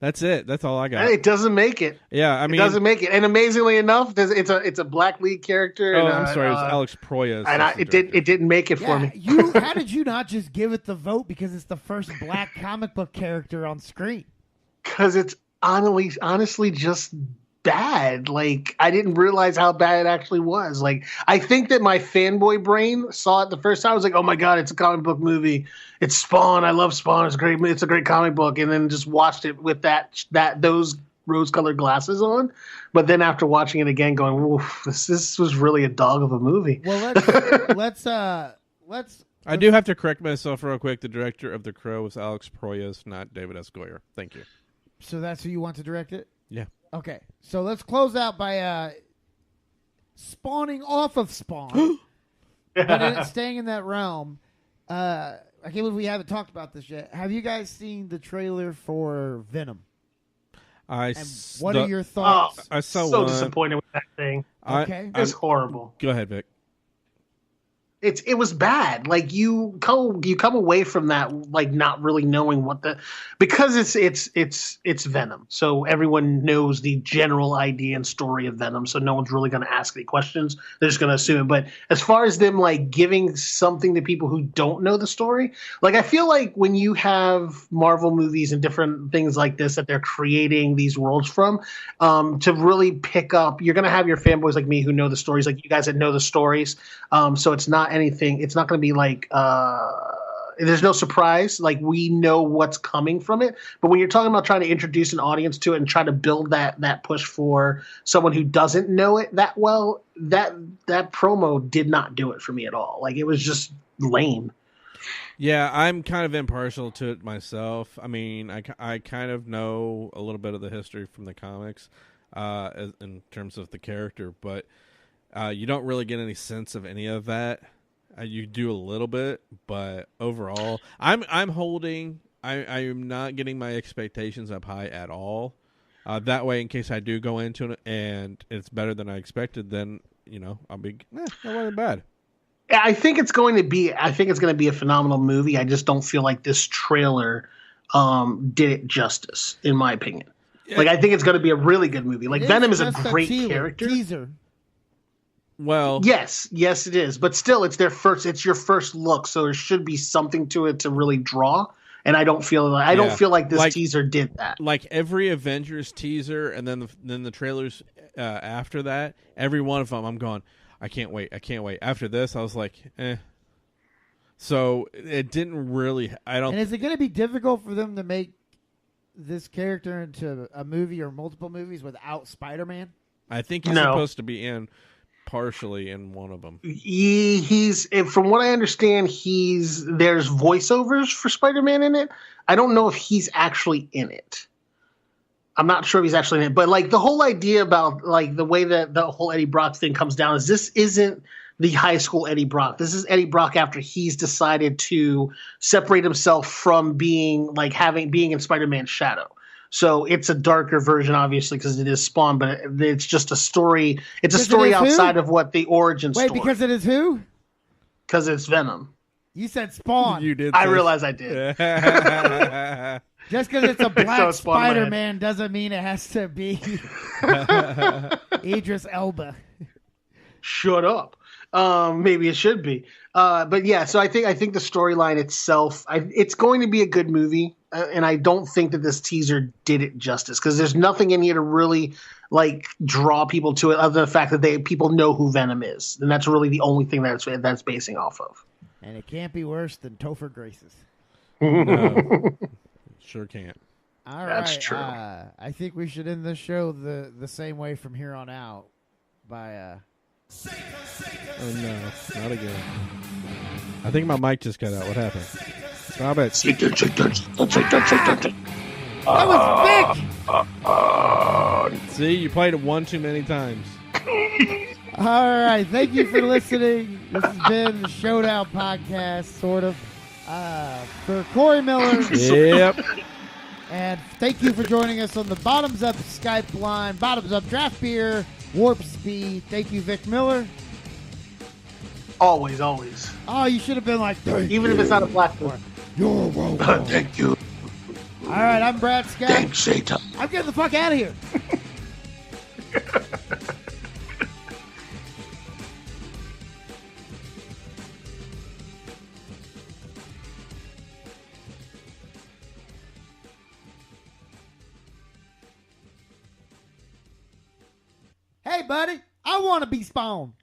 that's it. That's all I got. it doesn't make it. Yeah, I mean, It doesn't make it. And amazingly enough, it's a black lead character. oh, and, I'm sorry, it was Alex Proyas. And it didn't make it for me. How did you not just give it the vote because it's the first black comic book character on screen? Because it's honestly just bad. Like, I didn't realize how bad it actually was. Like, I think that my fanboy brain saw it the first time. I was like, oh my God, it's a comic book movie. It's Spawn. I love Spawn. It's great. It's a great comic book. And then just watched it with those rose-colored glasses on. But then after watching it again, going, oof, this was really a dog of a movie. Well, let's I do have to correct myself real quick. The director of The Crow was Alex Proyas, not David S. Goyer. Thank you. So that's who you want to direct it? Yeah. Okay, so let's close out by spawning off of Spawn, but staying in that realm. I can't believe we haven't talked about this yet. Have you guys seen the trailer for Venom? And what are your thoughts? I saw so one. disappointed with that thing. Okay. It's horrible. Go ahead, Vic. It was bad. Like you come away from that like not really knowing what because it's Venom. So everyone knows the general idea and story of Venom. So no one's really going to ask any questions. They're just going to assume it. But as far as them like giving something to people who don't know the story, like I feel like when you have Marvel movies and different things like this that they're creating these worlds from, to really pick up, you're going to have your fanboys like me who know the stories, like you guys that know the stories. So it's not anything. It's not going to be like there's no surprise. Like we know what's coming from it. But when you're talking about trying to introduce an audience to it and try to build that push for someone who doesn't know it that well, that promo did not do it for me at all. Like it was just lame. Yeah, I'm kind of impartial to it myself. I mean, I kind of know a little bit of the history from the comics in terms of the character, but you don't really get any sense of any of that. You do a little bit, but overall, I'm not getting my expectations up high at all. That way, in case I do go into it and it's better than I expected, then I'll be that wasn't bad. I think it's going to be a phenomenal movie. I just don't feel like this trailer did it justice, in my opinion. Yeah. Like I think it's going to be a really good movie. Like Venom is a great character. Teaser. Well, yes, it is. But still, it's your first look, so there should be something to it to really draw. And I don't feel like this teaser did that. Like every Avengers teaser, and then the trailers after that, every one of them, I'm going, I can't wait. After this, I was like, eh. So it didn't really. And is it going to be difficult for them to make this character into a movie or multiple movies without Spider-Man? I think he's supposed to be partially in one of them. He's from what I understand, there's voiceovers for Spider-Man in it. I don't know if he's actually in it. I'm not sure if he's actually in it, but like the whole idea about like the way that the whole Eddie Brock thing comes down is this isn't the high school Eddie Brock. This is Eddie Brock after he's decided to separate himself from being in Spider-Man's shadow. So it's a darker version, obviously, because it is Spawn, but it's just a story. It's a story outside of what the origin story. Wait, because it is who? Because it's Venom. You said Spawn. You did. I realize I did. Just because it's a black Spider-Man doesn't mean it has to be Idris Elba. Shut up. Maybe it should be. But yeah, so I think the storyline itself, it's going to be a good movie. And I don't think that this teaser did it justice because there's nothing in here to really like draw people to it other than the fact that people know who Venom is. And that's really the only thing that's basing off of. And it can't be worse than Topher Grace's. No, sure can't. All right. That's true. I think we should end this show the same way from here on out by Oh no, not again. I think my mic just cut out. What happened? Stop it. That was Vic! See, you played it one too many times. All right. Thank you for listening. This has been the Showdown Podcast, sort of. For Corey Miller. Yep. And thank you for joining us on the Bottoms Up Skype line, Bottoms Up Draft Beer, Warp Speed. Thank you, Vic Miller. Always. Oh, you should have been like, even if it's not a platform. You're welcome. Thank you. All right, I'm Brad Scott. Thanks, Satan. I'm getting the fuck out of here. Hey, buddy, I want to be Spawn.